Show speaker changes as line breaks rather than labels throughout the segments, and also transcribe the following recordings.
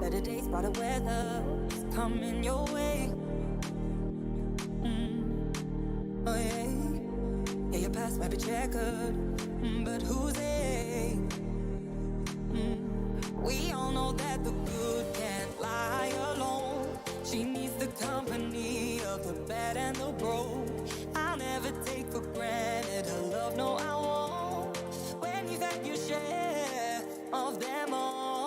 Better days, brighter weather is coming your way. Oh yeah, yeah, your past might be checkered, but who's they? We all know that the good can't lie alone. She needs the company of the bad and the broke. I'll never take for granted her love, no I won't. When you've had your share of them all.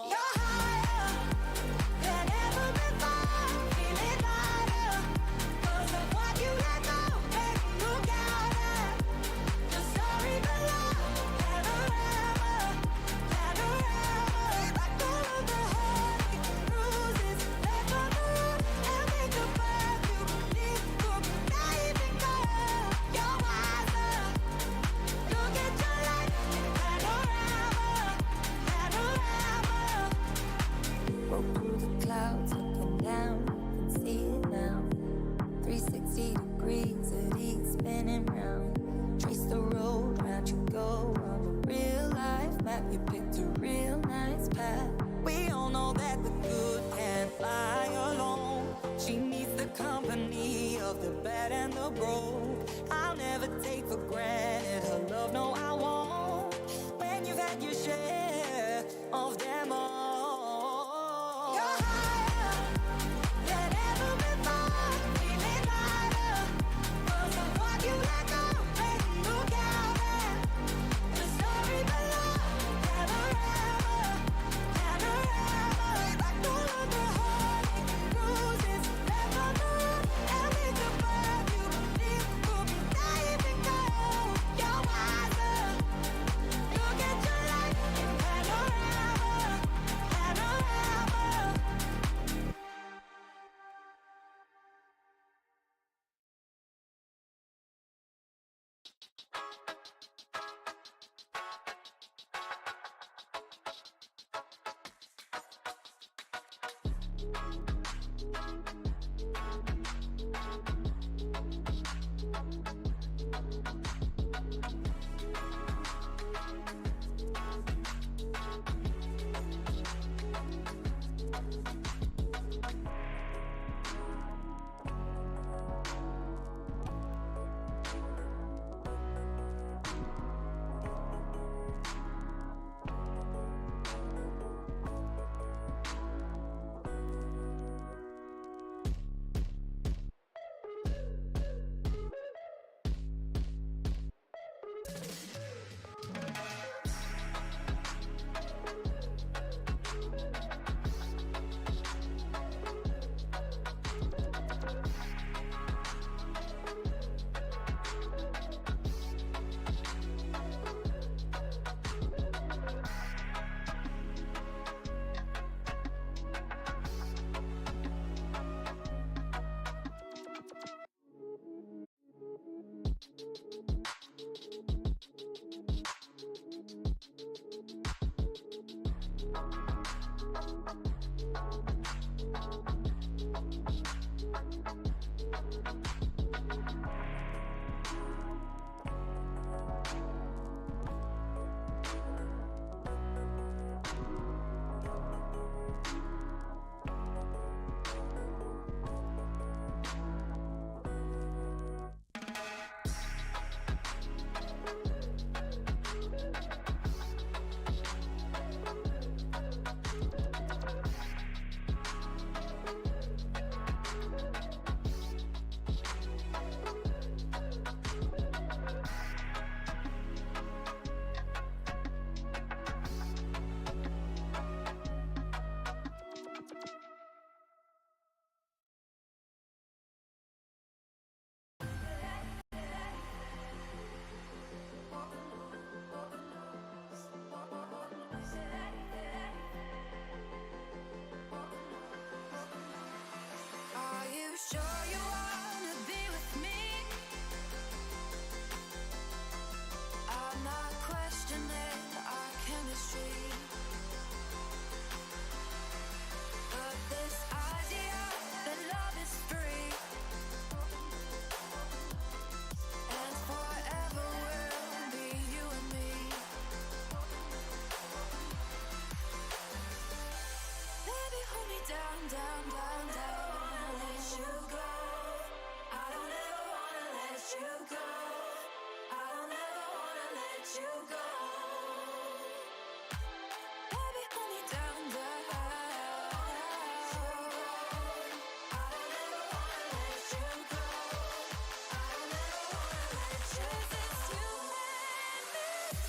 You're higher than ever before, feeling lighter 'cause of what you let go. Make me look out at the story below. Panorama, like all of the heartache, bruises left on the road, and make the path you believe could be naive girl. You're wiser. Look at your life in panorama. Broke through the clouds, looking down, you can see it now. 360 degrees, it's spinning round. Trace the road, round you go on a real life map. You picked a real nice path. We all know that the good can't fly alone. She needs the company of the bad and the broke. I'll never take for granted her love, no I won't. When you've had your share of them all. You're higher than ever before, feeling lighter 'cause of what you let go. Make me look out at the story below. Panorama, like all of the heartache, bruises left on the road, and make the path you believe could be naive girl. You're wiser. Look at your life in panorama. down, down, down. Wanna let you go. I don't ever wanna let you go. I don't ever wanna let you go. Baby, hold me down, down. I don't ever wanna let you go. I don't ever wanna let you go. 'Cause it's you and me.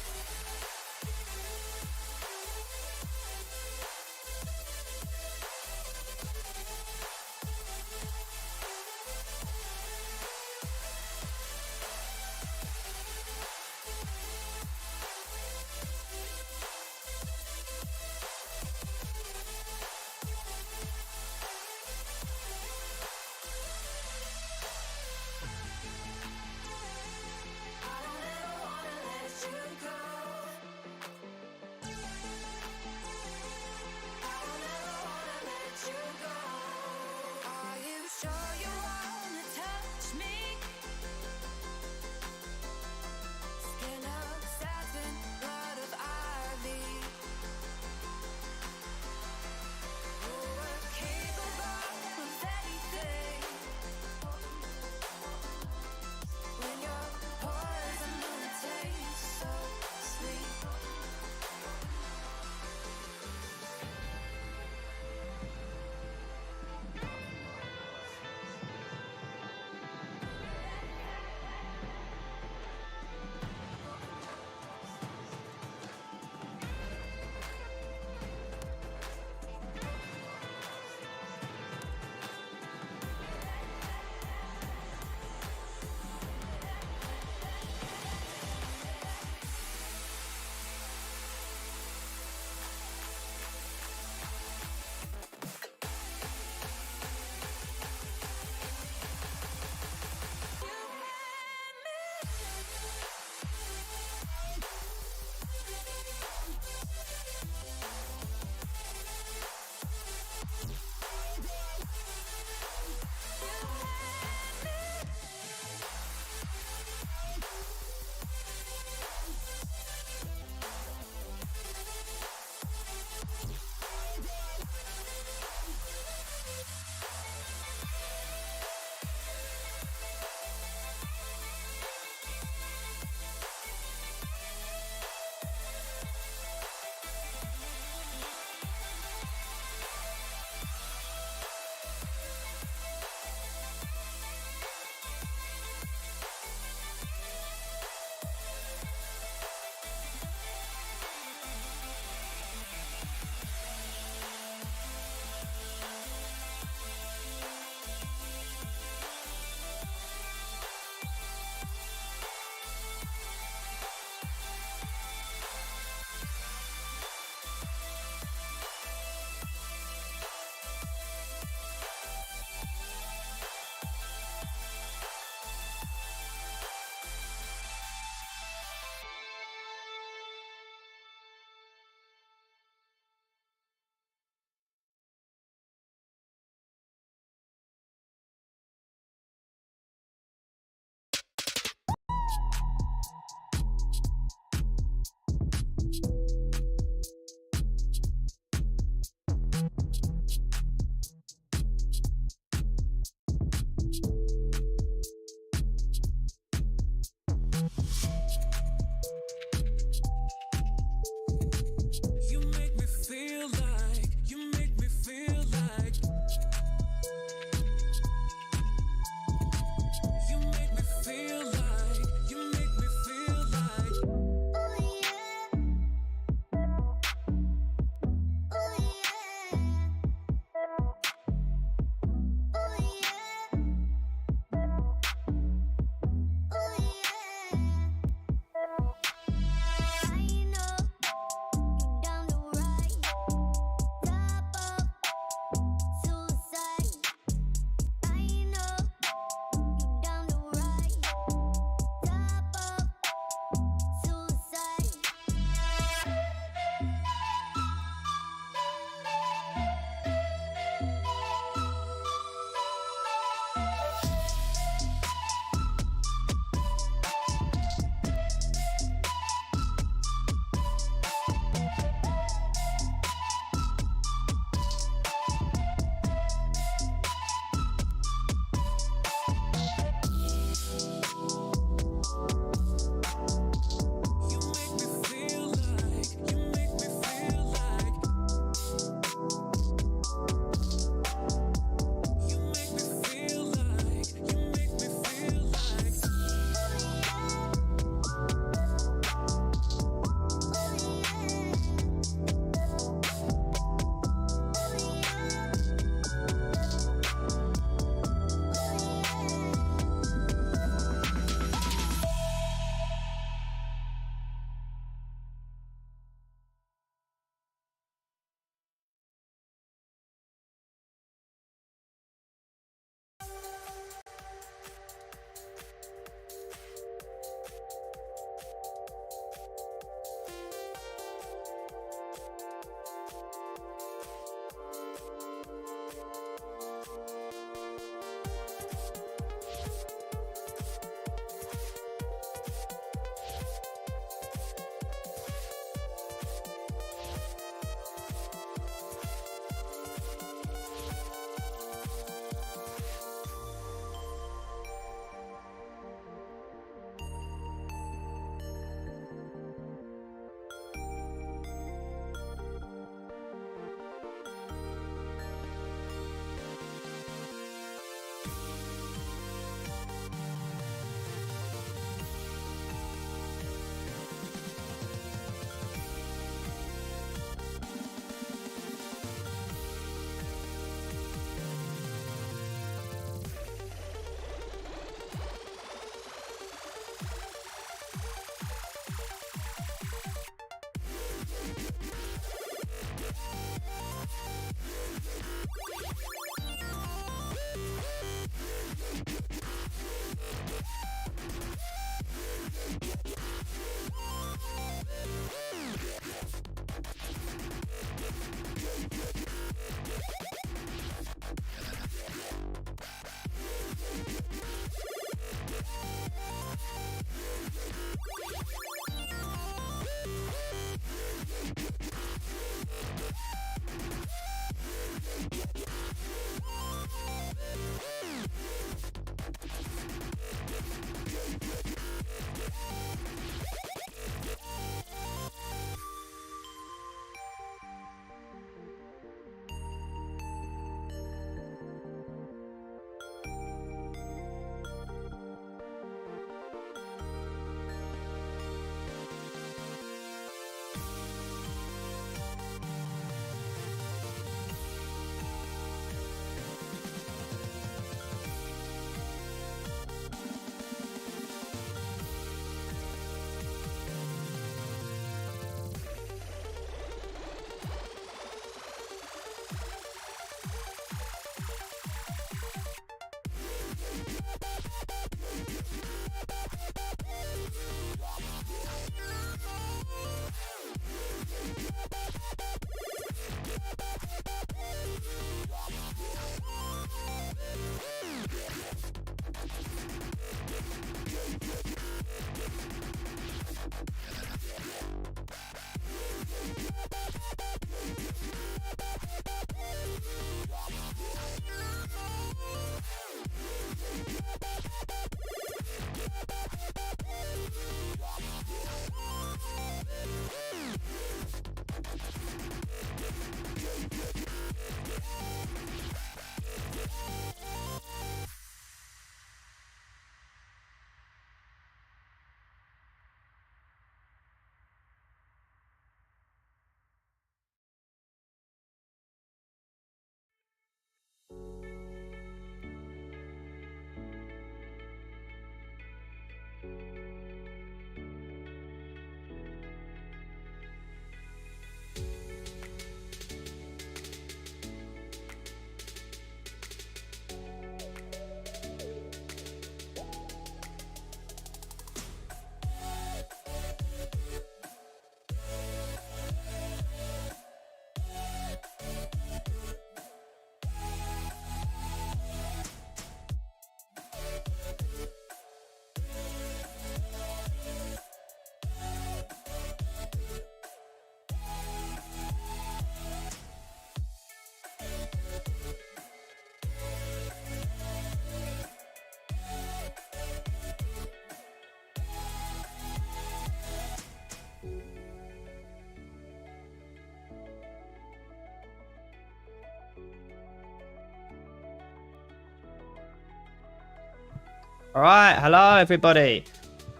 All right, hello everybody.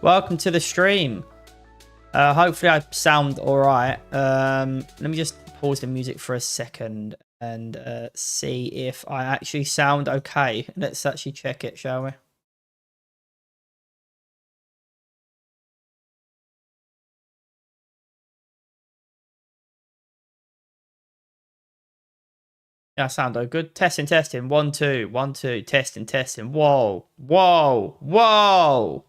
Welcome to the stream. Hopefully I sound all right. Let me just pause the music for a second and see if I actually sound okay. Let's actually check it, shall we? Yeah, I sound all good. Testing, testing. 1, 2, 1, 2. Testing, testing. Whoa, whoa, whoa.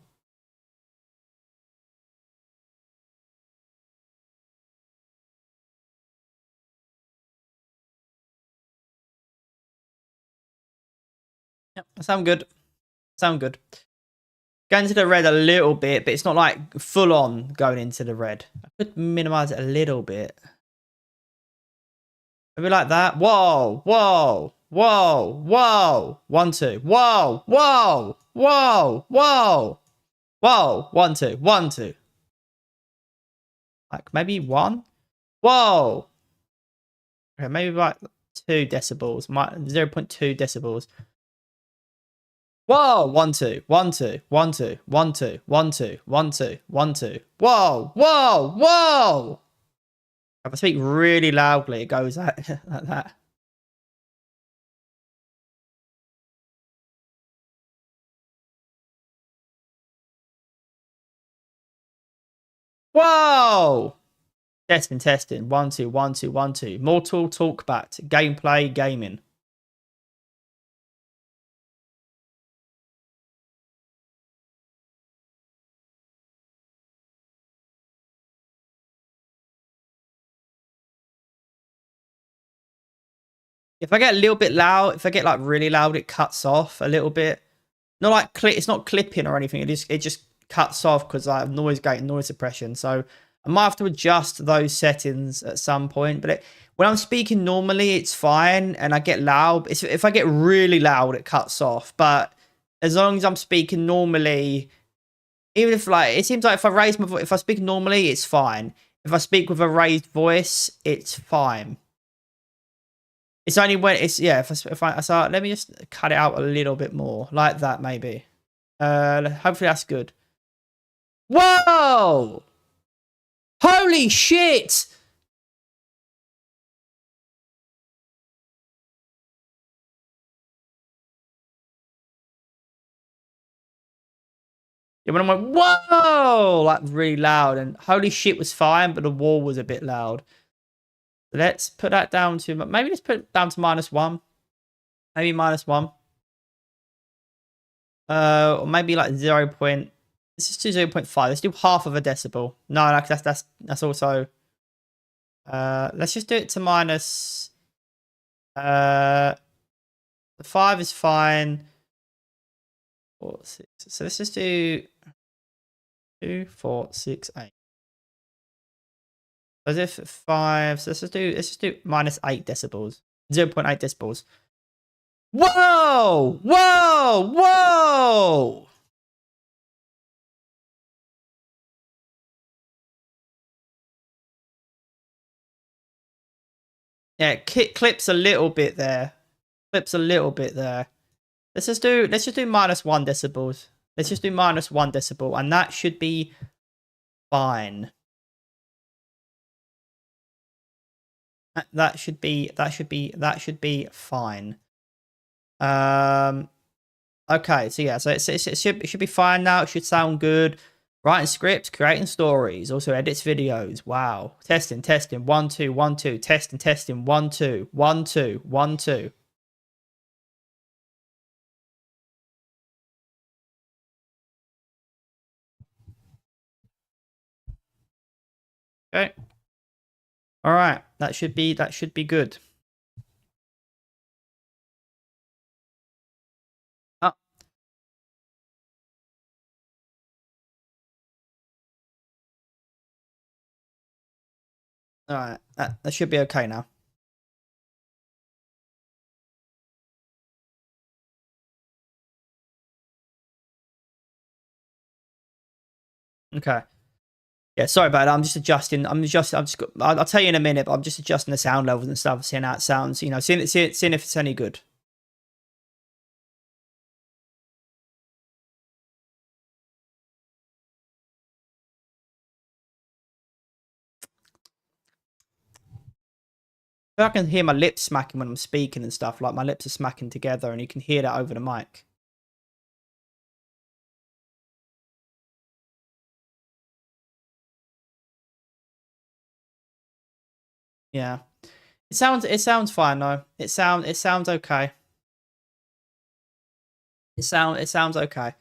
Yep, I sound good. Sound good. Going into the red a little bit, but it's not like full on going into the red. I could minimize it a little bit. Maybe like that. Whoa, whoa, whoa, whoa. 1, 2. Whoa, whoa, whoa, whoa. Whoa, 1, 2, 1, 2. Like maybe 1. Whoa. Okay, maybe like 2 decibels. 0.2 decibels. Whoa, 1, 2, 1, 2, 1, 2, 1, 2, 1, 2, 1, 2, 1, 2. Whoa, whoa, whoa. If I speak really loudly, it goes like that. Whoa! Testing, testing. 1, 2, 1, 2, 1, 2. Mortal Talkbat. Gameplay, gaming. If I get a little bit loud, if I get like really loud, it cuts off a little bit. Not like it's not clipping or anything. It just cuts off because I have noise gate and noise suppression. So I might have to adjust those settings at some point. But when I'm speaking normally, it's fine, and I get loud. If I get really loud, it cuts off. But as long as I'm speaking normally, even if like it seems like if I raise my voice, if I speak normally, it's fine. If I speak with a raised voice, it's fine. It's only when it's so let me just cut it out a little bit more like that maybe. Hopefully that's good. Whoa! Holy shit! Yeah, when I went whoa, like really loud, and holy shit was fine, but the wall was a bit loud. Let's put that down to maybe let's put it down to -1. Maybe -1. Or maybe like 0. Let's just do 0.5. Let's do half of a decibel. No, like that's also. Let's just do it to minus. The 5 is fine. 4, 6. So let's just do 2, 4, 6, 8. As if 5. So let's just do -8 decibels. 0.8 decibels. Whoa! Whoa! Whoa! Yeah, clips a little bit there. Clips a little bit there. Let's just do -1 decibels. Let's just do -1 decibel, and that should be fine. That should be fine. Okay, so yeah, so it should be fine now. It should sound good. Writing scripts, creating stories, also edits videos. Wow. Testing, testing. 1, 2, 1, 2. Testing, testing. 1, 2, 1, 2, 1, 2. Okay. All right. That should be good. Oh. All right. That should be okay now. Okay. Yeah, sorry about that. I'm just adjusting. I'll tell you in a minute, but I'm just adjusting the sound levels and stuff, seeing how it sounds, you know, seeing if it's any good. I can hear my lips smacking when I'm speaking and stuff. Like my lips are smacking together, and you can hear that over the mic. Yeah, it sounds fine though. It sounds okay. It sounds okay.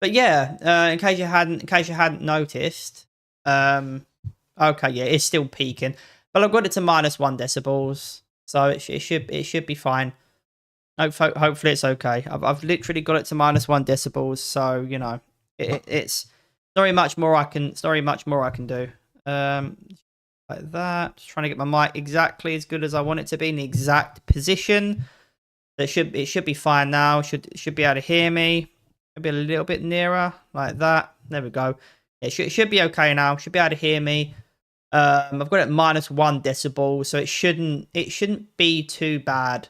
But yeah, in case you hadn't noticed, okay, yeah, it's still peaking, but I've got it to -1 decibels, so it should be fine. Hopefully it's okay. I've literally got it to -1 decibels, so you know it's not really much more I can do. Like that. Just trying to get my mic exactly as good as I want it to be in the exact position. It should be fine now. Should be able to hear me. Maybe a little bit nearer, like that. There we go. It should be okay now. Should be able to hear me. I've got it -1 decibel, so it shouldn't be too bad.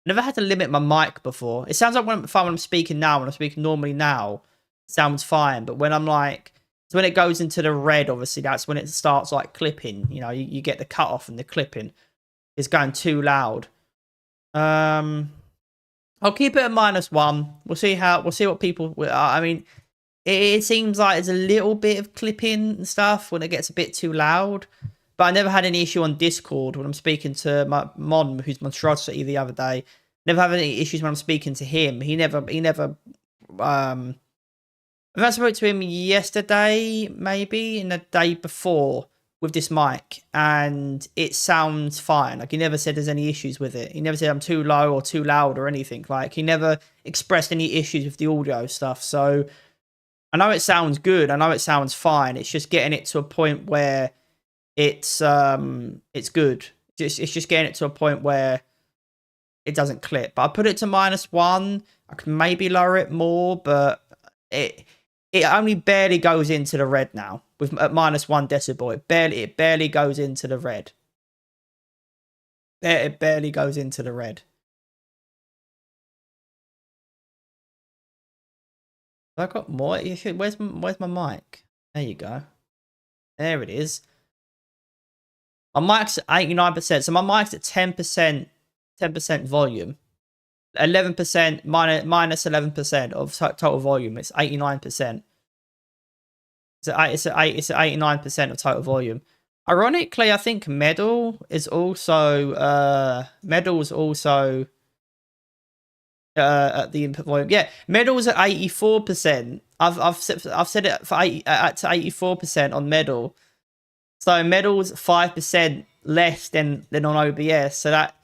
Never had to limit my mic before. It sounds like when I'm speaking now, when I'm speaking normally now, it sounds fine. But when I'm like, so when it goes into the red, obviously that's when it starts like clipping. You know, you get the cut off and the clipping. It's going too loud. I'll keep it at -1. We'll see what people. I mean, it seems like there's a little bit of clipping and stuff when it gets a bit too loud. But I never had any issue on Discord when I'm speaking to my Mon, who's Monstrosity, the other day. Never have any issues when I'm speaking to him. He never. I spoke to him yesterday, maybe, and the day before with this mic, and it sounds fine. Like, he never said there's any issues with it. He never said I'm too low or too loud or anything. Like, he never expressed any issues with the audio stuff. So I know it sounds good. I know it sounds fine. It's just getting it to a point where it's good. It's just getting it to a point where it doesn't clip. But I put it to -1. I can maybe lower it more, but it only barely goes into the red now. With at -1 decibel, it barely goes into the red. It barely goes into the red. Have I got more? Where's my mic? There you go. There it is. My mic's at 89%, so my mic's at 10% volume. 11% minus 11% of total volume. It's 89%. It's at 89% of total volume. Ironically, I think Medal is also at the input volume. Yeah, Medal's at 84%. I've set it for to 84% on Medal. So Medal's 5% less than on OBS. So that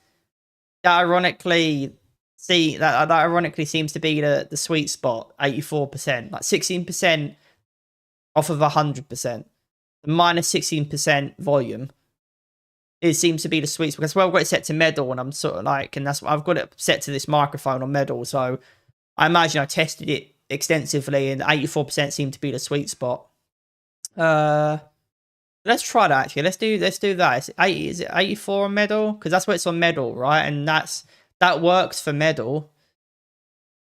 ironically seems to be the sweet spot. 84%, like 16% off of 100%, minus 16% volume. It seems to be the sweet spot. Because I've got it set to Medal, and I'm sort of like, and that's what I've got it set to this microphone on Medal. So I imagine I tested it extensively, and 84% seemed to be the sweet spot. Let's try that actually. Let's do that. Is it 84 on Medal? Because that's what it's on Medal, right? And that works for Medal.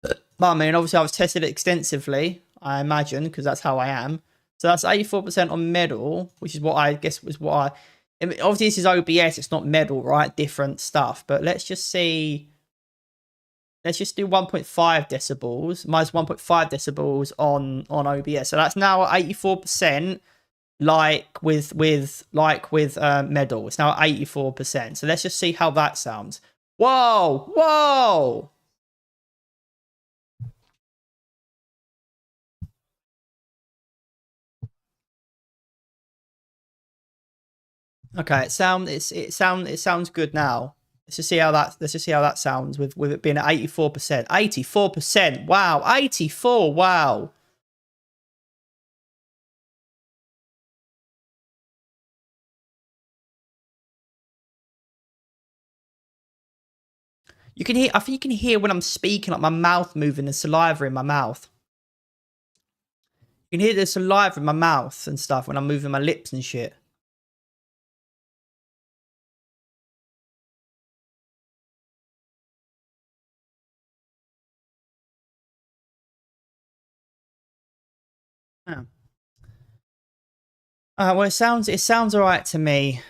But I mean, obviously I've tested it extensively, I imagine, because that's how I am. So that's 84% on Medal, which is what I guess was what I mean, obviously this is OBS, it's not Medal, right? Different stuff. But let's just see. Let's just do 1.5 decibels, minus 1.5 decibels on OBS. So that's now 84%. Like with Medal, it's now 84%. So let's just see how that sounds. Whoa. Okay, it sounds good now. Let's just see how that sounds with it being at 84%. 84%. Wow. 84. Wow. You can hear, I think you can hear when I'm speaking, like my mouth moving, the saliva in my mouth. You can hear the saliva in my mouth and stuff when I'm moving my lips and shit. Yeah. Well, it sounds all right to me.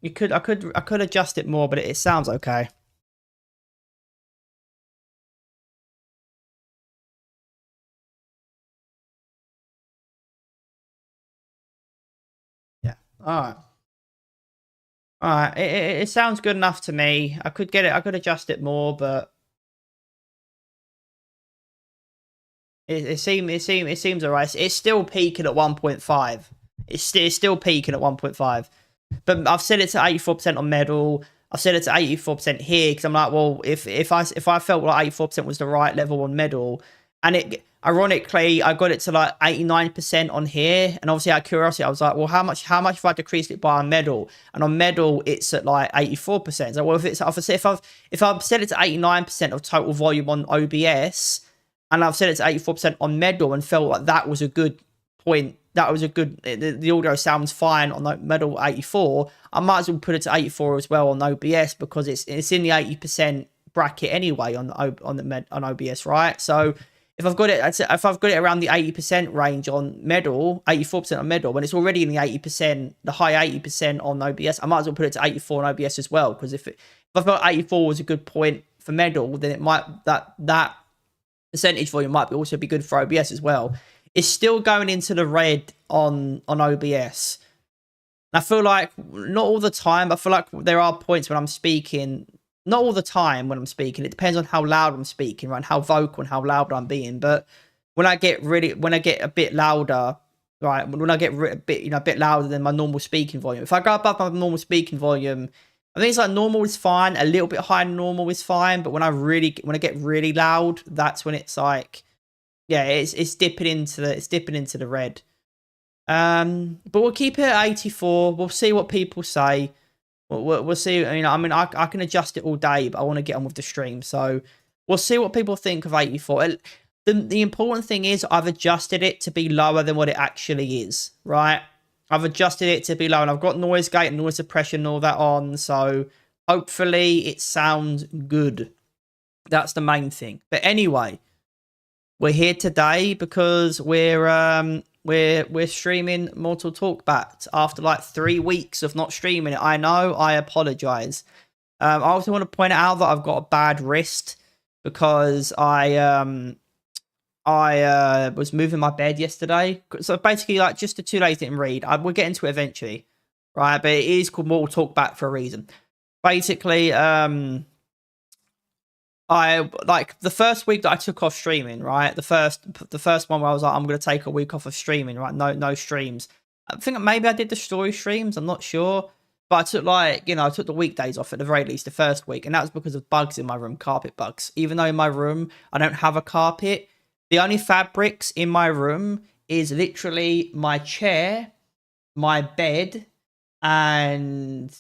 I could adjust it more, but it sounds okay. Yeah. All right. All right. It sounds good enough to me. I could get it. I could adjust it more, but it seems alright. It's still peaking at 1.5. It's still peaking at 1.5. But I've set it to 84% on medal. I've set it to 84% here because I'm like, well, if I felt like 84% was the right level on medal, and it ironically I got it to like 89% on here, and obviously out of curiosity I was like, well, how much have I decreased it by on medal? And on medal it's at like 84%. So well, if I've set it to 89% of total volume on OBS, and I've set it to 84% on medal and felt like that was a good point. That was a good, the audio sounds fine on the medal 84. I might as well put it to 84 as well on OBS because it's in the 80% bracket anyway on OBS, right? So if I've got it around the 80% range on medal, 84% on medal, when it's already in the 80%, the high 80% on OBS, I might as well put it to 84 on OBS as well, because if I felt 84 was a good point for medal, then it might that percentage volume might also be good for OBS as well. It's still going into the red on OBS. I feel like not all the time. I feel like there are points when I'm speaking. Not all the time when I'm speaking. It depends on how loud I'm speaking, right? And how vocal and how loud I'm being. But when I get a bit louder, right? When I get a bit louder than my normal speaking volume. If I go above my normal speaking volume, I think it's like normal is fine. A little bit higher than normal is fine. But when I get really loud, that's when it's like, yeah, it's dipping into the red. But we'll keep it at 84. We'll see what people say. We'll see. You know, I mean, I can adjust it all day, but I want to get on with the stream. So we'll see what people think of 84. The important thing is I've adjusted it to be lower than what it actually is, right? I've adjusted it to be low, and I've got noise gate and noise suppression and all that on. So hopefully it sounds good. That's the main thing. But anyway, we're here today because we're streaming Mortal Talkbat after like 3 weeks of not streaming it. I know, I apologize. I also want to point out that I've got a bad wrist because I was moving my bed yesterday. So basically, like, just the 2 days didn't read. We'll get into it eventually, right? But it is called Mortal Talkbat for a reason. Basically, I like the first week that I took off streaming, right? The first one where I was like, I'm gonna take a week off of streaming, right? No streams. I think maybe I did the story streams, I'm not sure. But I took I took the weekdays off at the very least the first week, and that was because of bugs in my room, carpet bugs. Even though in my room I don't have a carpet, the only fabrics in my room is literally my chair, my bed, and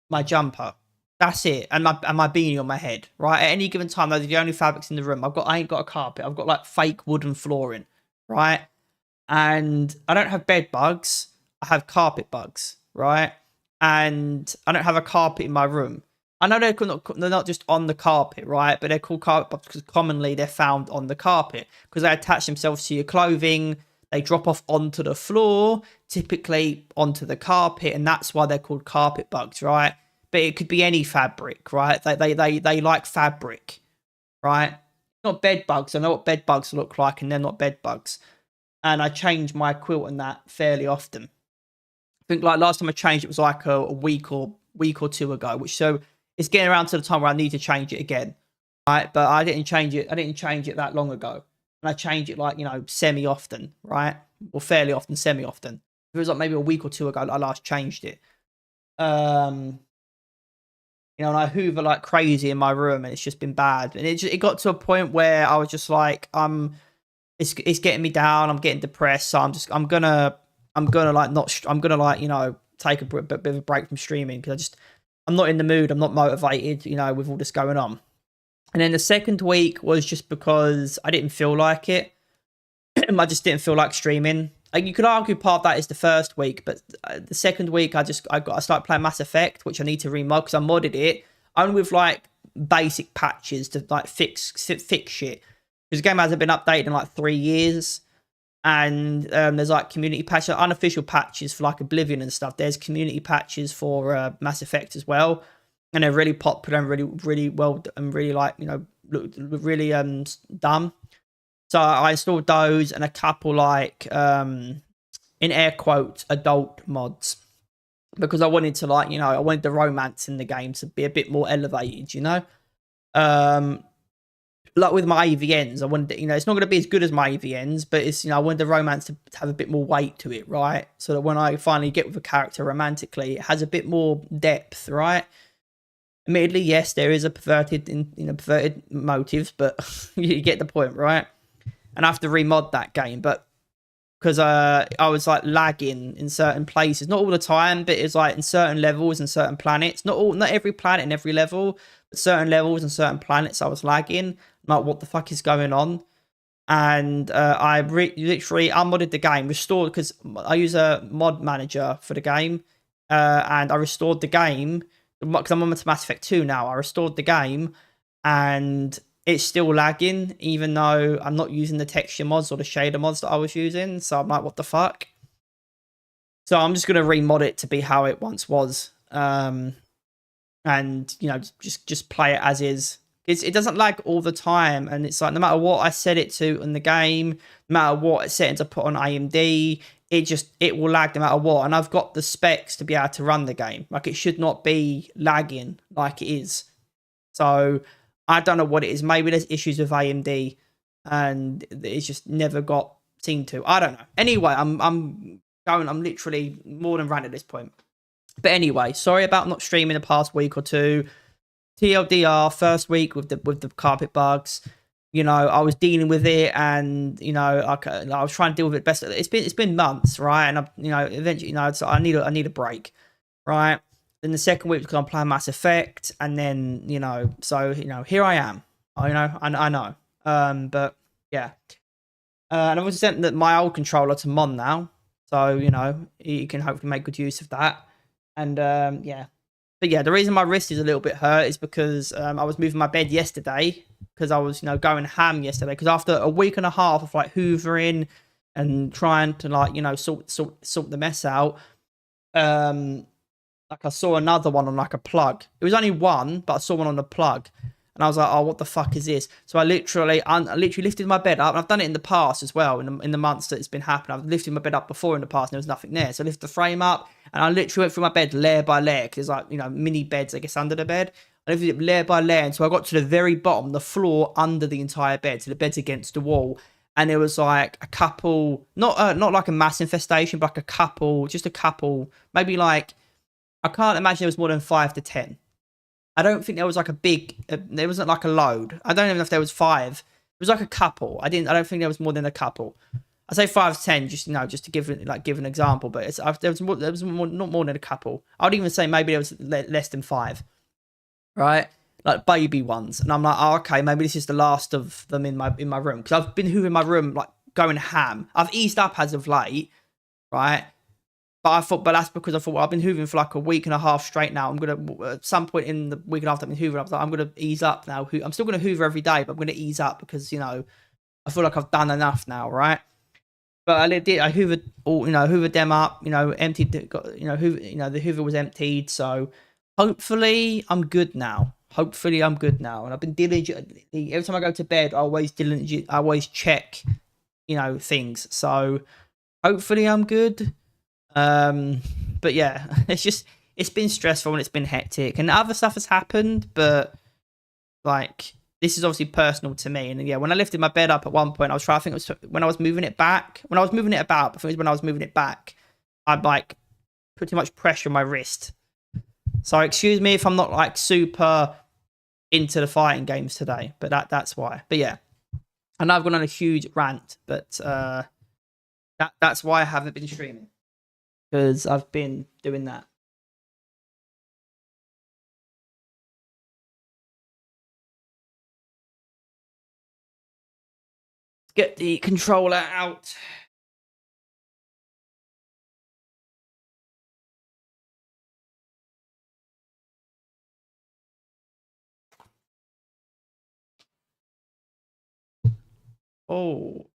my jumper. That's it, and my beanie on my head, right? At any given time, those are the only fabrics in the room. I ain't got a carpet. I've got like fake wooden flooring, right? And I don't have bed bugs. I have carpet bugs, right? And I don't have a carpet in my room. I know they're not just on the carpet, right? But they're called carpet bugs because commonly they're found on the carpet because they attach themselves to your clothing. They drop off onto the floor, typically onto the carpet, and that's why they're called carpet bugs, right? But it could be any fabric, right? They like fabric, right? Not bed bugs. I know what bed bugs look like, and they're not bed bugs. And I change my quilt and that fairly often. I think like last time I changed it was like a week or two ago, which so it's getting around to the time where I need to change it again, right? But I didn't change it that long ago, and I change it like semi often, right? Or fairly often, semi often. It was like maybe a week or two ago that I last changed it. And I hoover like crazy in my room, and it's just been bad. And it got to a point where I was just like, it's getting me down. I'm getting depressed. So I'm gonna take a bit of a break from streaming because I'm not in the mood. I'm not motivated, with all this going on. And then the second week was just because I didn't feel like it. I just didn't feel like streaming. Like, you could argue part of that is the first week, but the second week I started playing Mass Effect, which I need to remod because I modded it only with like basic patches to like fix shit because the game hasn't been updated in like 3 years. And there's like community patches, unofficial patches for like Oblivion and stuff. There's community patches for Mass Effect as well, and they're really popular and really well and really like, you know, look really done. So I installed those and a couple like in air quotes adult mods, because I wanted to, like, you know, I wanted the romance in the game to be a bit more elevated, you know. Like with my AVNs, I wanted, you know, it's not going to be as good as my AVNs, but it's, you know, I wanted the romance to have a bit more weight to it, right? So that when I finally get with a character romantically, it has a bit more depth, right? Admittedly, yes, there is a perverted motives, but you get the point, right? And I have to remod that game, but because I was like lagging in certain places, not all the time, but it's like in certain levels and certain planets, not every planet and every level, but certain levels and certain planets I was lagging. Like, what the fuck is going on? And I literally unmodded the game, restored, because I use a mod manager for the game, and I restored the game because I'm on to Mass Effect 2 now. I restored the game, and it's still lagging, even though I'm not using the texture mods or the shader mods that I was using. So I'm like, what the fuck? So I'm just gonna remod it to be how it once was, and you know, just play it as is. It doesn't lag all the time, and it's like no matter what I set it to in the game, no matter what settings I put on AMD, it will lag no matter what. And I've got the specs to be able to run the game. Like, it should not be lagging like it is. So I don't know what it is. Maybe there's issues with AMD, and it's just never got seen to. I don't know. Anyway, I'm literally more than ranting at this point. But anyway, sorry about not streaming the past week or two. TLDR, first week with the carpet bugs. You know, I was dealing with it, and you know, I was trying to deal with it best. It's been months, right? And you know, eventually, you know, so I need a break, right? Then the second week because I'm playing Mass Effect, and then, you know, so, you know, here I am. I know. But yeah, and I've also sent my old controller to Mon now, so, you know, you can hopefully make good use of that. And yeah, but yeah, the reason my wrist is a little bit hurt is because I was moving my bed yesterday, because I was, you know, going ham yesterday, because after a week and a half of like hoovering and trying to, like, you know, sort the mess out, like I saw another one on like a plug. It was only one, but I saw one on the plug, and I was like, "Oh, what the fuck is this?" So I literally lifted my bed up, and I've done it in the past as well. In the months that it's been happening, I've lifted my bed up before in the past, and there was nothing there. So I lifted the frame up, and I literally went through my bed layer by layer, because there's, like, you know, mini beds, I guess, under the bed. I lifted it layer by layer until I got to the very bottom, the floor under the entire bed, so the bed's against the wall. And there was like a couple, not like a mass infestation, but like just a couple, maybe like, I can't imagine there was more than 5 to 10. I don't think there was like a big. There wasn't like a load. I don't even know if there was 5. It was like a couple. I don't think there was more than a couple. I say 5 to 10, just, you know, just to give an example. But there was not more than a couple. I would even say maybe there was less than 5. Right, like baby ones. And I'm like, oh, okay, maybe this is the last of them in my room, because I've been hoovering my room like going ham. I've eased up as of late, right? But that's because I thought, well, I've been hoovering for like a week and a half straight now. I'm gonna, at some point in the week after I've been hoovering, I was like, I'm gonna ease up now. I'm still gonna hoover every day, but I'm gonna ease up because, you know, I feel like I've done enough now, right? But I did. I hoovered all, you know, hoovered them up. You know, emptied. You know, the hoover was emptied. So hopefully I'm good now. Hopefully I'm good now. And I've been diligently, every time I go to bed, I always check, you know, things. So hopefully I'm good. But yeah, it's been stressful and it's been hectic, and other stuff has happened, but like, this is obviously personal to me. And yeah, when I lifted my bed up at one point, I was trying, I think it was when I was moving it back, when I was moving it about, I think it was when I was moving it back, I'd like put too much pressure on my wrist. So excuse me if I'm not like super into the fighting games today, but that's why. But yeah, I know I've gone on a huge rant, but that's why I haven't been streaming, because I've been doing that. Get the controller out. Oh,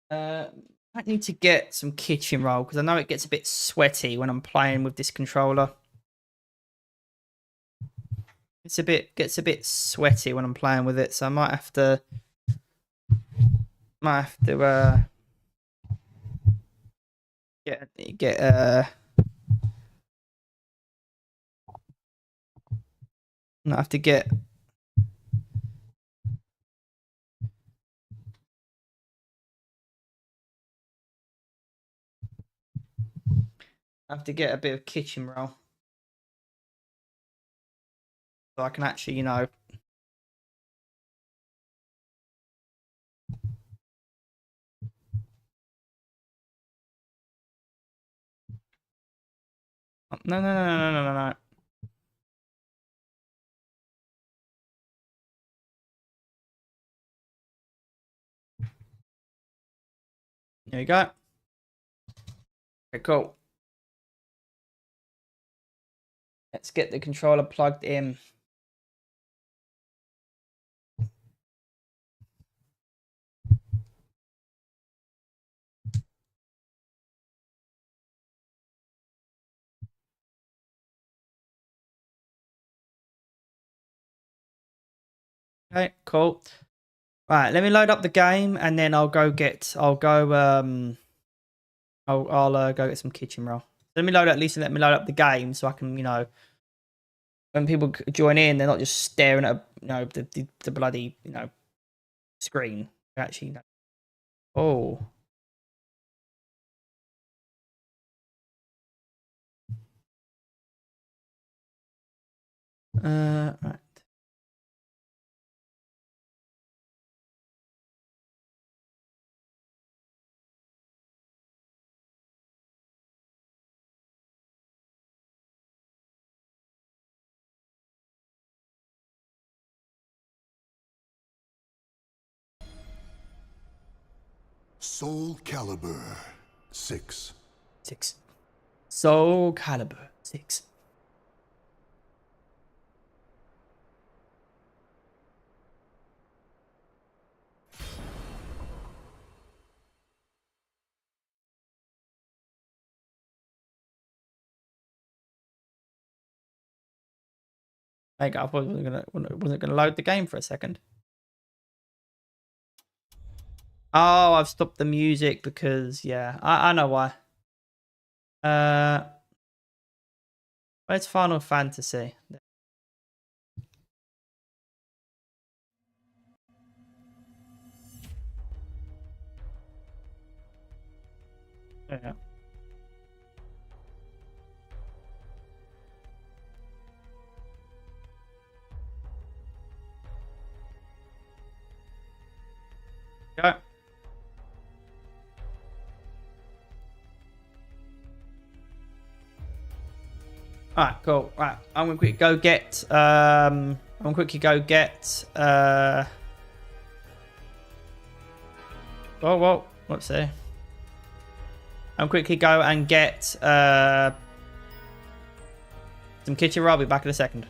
I need to get some kitchen roll because I know it gets a bit sweaty when I'm playing with this controller. Gets a bit sweaty when I'm playing with it, so I might have to get I have to get a bit of kitchen roll so I can actually, you know, no. There you go. Okay, cool. Let's get the controller plugged in. Okay, cool. Right, let me load up the game and then I'll go go get some kitchen roll. Let me load up the game so I can, you know, when people join in, they're not just staring at, you know, the bloody, you know, screen. Actually, no. Oh. Right.
Soul Calibur 6.
6. Soul Calibur 6. I thought it wasn't gonna load the game for a second. Oh, I've stopped the music because yeah, I know why. Where's Final Fantasy? Yeah. Go. Alright, cool. Right, I'm gonna quickly go get whoa, what's there? I'm quickly go and get some kitchen roll. I'll be back in a second.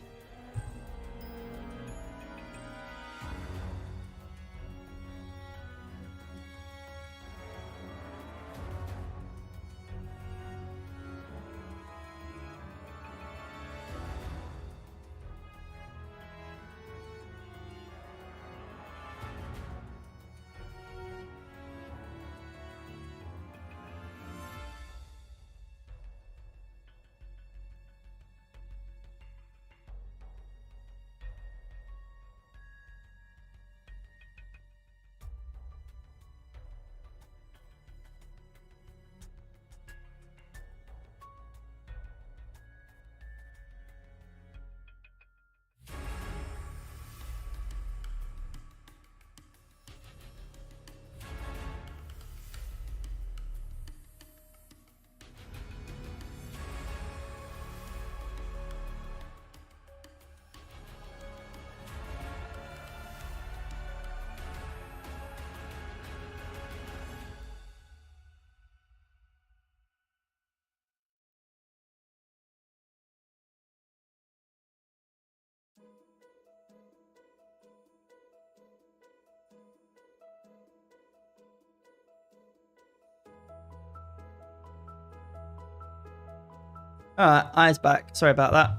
Alright, eyes back. Sorry about that.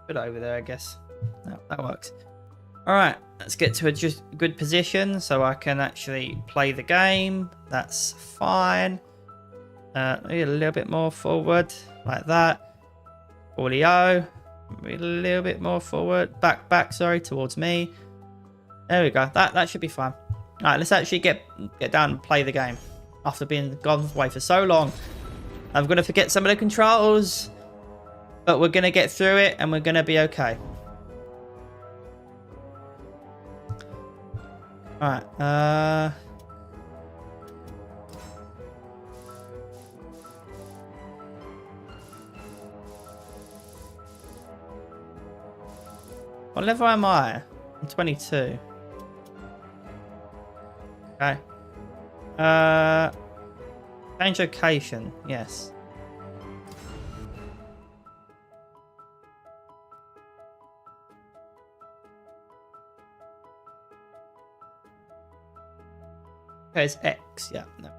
Good over there, I guess. No, that works. Alright, let's get to a just good position so I can actually play the game. That's fine. Maybe a little bit more forward, like that. Audio. Maybe a little bit more forward. Back, sorry, towards me. There we go. That should be fine. Alright, let's actually get down and play the game. After being gone away for so long. I'm going to forget some of the controls. But we're going to get through it and we're going to be okay. Alright, what level am I? I'm 22. Okay. Change location. Yes. Okay, it's X. Yeah. No.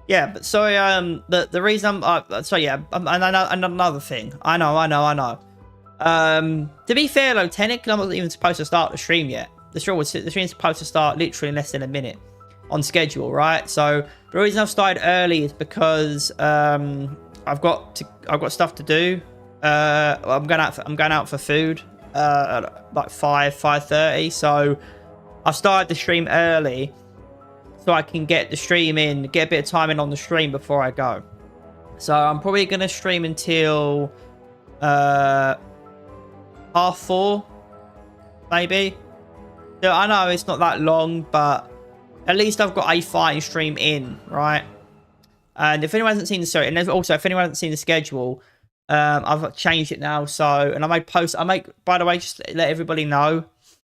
Yeah, but sorry, the reason I'm so yeah, and another thing. I know. To be fair though, technically I'm not even supposed to start the stream yet. The stream's supposed to start literally in less than a minute on schedule, right? So the reason I've started early is because I've got stuff to do. I'm going out for food at like 5:30. So I've started the stream early so I can get the stream in, get a bit of time in on the stream before I go. So I'm probably gonna stream until 4:30, maybe. So I know it's not that long, but at least I've got a fighting stream in, right? And if anyone hasn't seen the story, and also if anyone hasn't seen the schedule, I've changed it now. So, and by the way, just let everybody know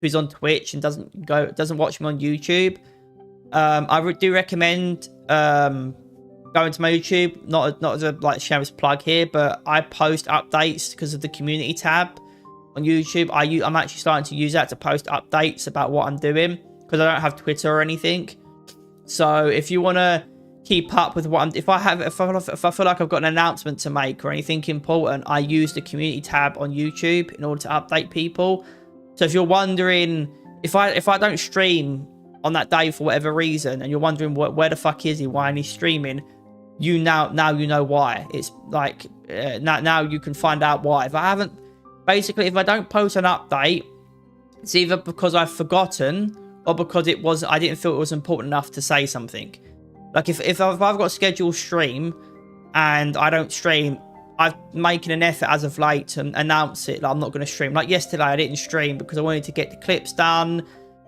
who's on Twitch and doesn't watch me on YouTube. I do recommend going to my YouTube, not as a like shameless plug here, but I post updates because of the community tab on YouTube. I'm actually starting to use that to post updates about what I'm doing because I don't have Twitter or anything. So if you want to keep up with what if I feel like I've got an announcement to make or anything important, I use the community tab on YouTube in order to update people. So if you're wondering if I don't stream on that day for whatever reason, and you're wondering where the fuck is he, why isn't he streaming, now you know why. It's like now you can find out why. If I don't post an update, it's either because I've forgotten or because I didn't feel it was important enough to say something. Like if I've got a scheduled stream and I don't stream, I'm making an effort as of late to announce it. Like I'm not going to stream. Like yesterday I didn't stream because I wanted to get the clips done.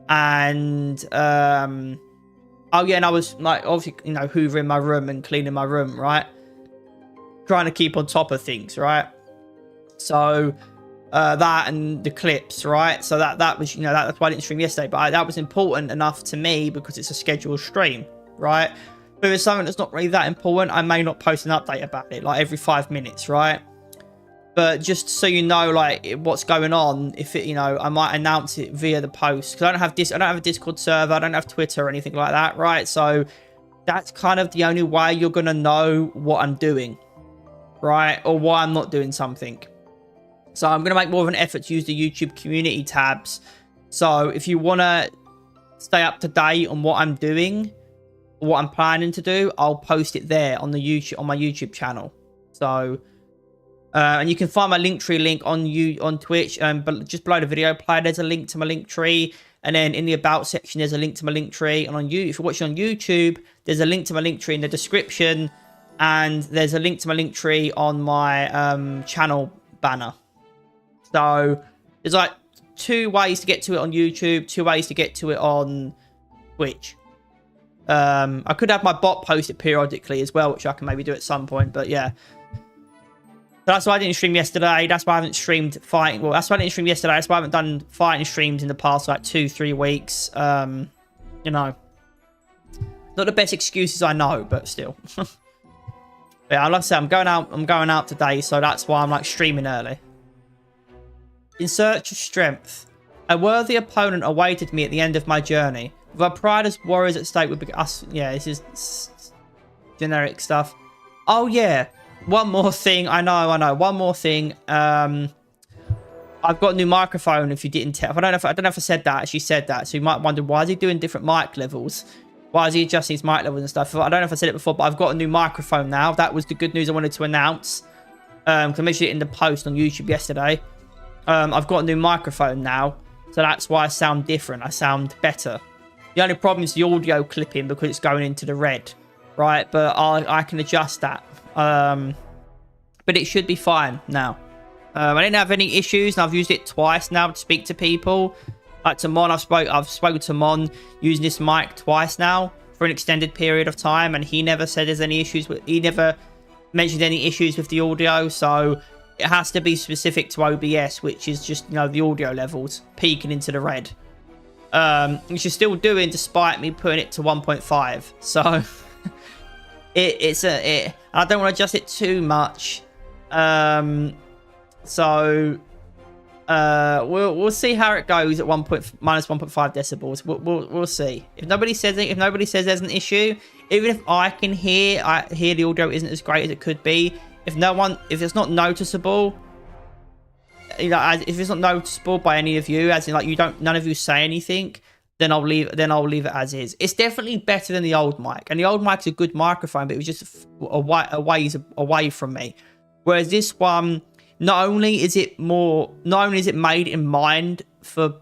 And oh yeah, and I was like obviously hoovering my room and cleaning my room, right, trying to keep on top of things, right? So that and the clips, right? So that was that's why I didn't stream yesterday, but that was important enough to me because it's a scheduled stream, right? But if it's something that's not really that important, I may not post an update about it like every 5 minutes, right? But just so you know, like what's going on, if it, I might announce it via the post because I don't have a Discord server, I don't have Twitter or anything like that, right? So that's kind of the only way you're gonna know what I'm doing, right? Or why I'm not doing something. So I'm gonna make more of an effort to use the YouTube community tabs. So if you wanna stay up to date on what I'm doing, what I'm planning to do, I'll post it there on my YouTube channel. So. And you can find my Linktree link on Twitch, but just below the video player, there's a link to my Linktree, and then in the About section, there's a link to my Linktree, and if you're watching on YouTube, there's a link to my Linktree in the description, and there's a link to my Linktree on my channel banner. So there's like 2 ways to get to it on YouTube, 2 ways to get to it on Twitch. I could have my bot post it periodically as well, which I can maybe do at some point, but yeah. that's why I didn't stream yesterday. That's why I haven't streamed fighting. Well, that's why I didn't stream yesterday. That's why I haven't done fighting streams in the past like 2-3 weeks. You know, not the best excuses I know, but still. Yeah, like I said, I'm going out today, so that's why I'm like streaming early. In search of strength. A worthy opponent awaited me at the end of my journey. With our pride as warriors at stake would be us. Yeah, this is generic stuff. Oh yeah, one more thing. I know. One more thing. I've got a new microphone. If you didn't tell, I don't know if I said that. She said that, so you might wonder why is he doing different mic levels. Why is he adjusting his mic levels and stuff? I don't know if I said it before, but I've got a new microphone now. That was the good news I wanted to announce. Because I mentioned it in the post on YouTube yesterday. I've got a new microphone now. So that's why I sound different. I sound better. The only problem is the audio clipping because it's going into the red. Right? But I can adjust that. But it should be fine now. I didn't have any issues, and I've used it twice now to speak to people. Like to Mon, I've spoken to Mon using this mic twice now for an extended period of time, and he never said there's any issues with. He never mentioned any issues with the audio, so it has to be specific to OBS, which is just, you know, the audio levels peaking into the red, which is still doing despite me putting it to 1.5. So I don't want to adjust it too much. So we'll see how it goes at minus 1.5 decibels. We'll see. If nobody says there's an issue, even if I can hear the audio isn't as great as it could be. If it's not noticeable, you know, if it's not noticeable by any of you, as in like none of you say anything, then I'll leave it as is. It's definitely better than the old mic, and the old mic's a good microphone, but it was just a ways away from me. Whereas this one, not only is it made in mind to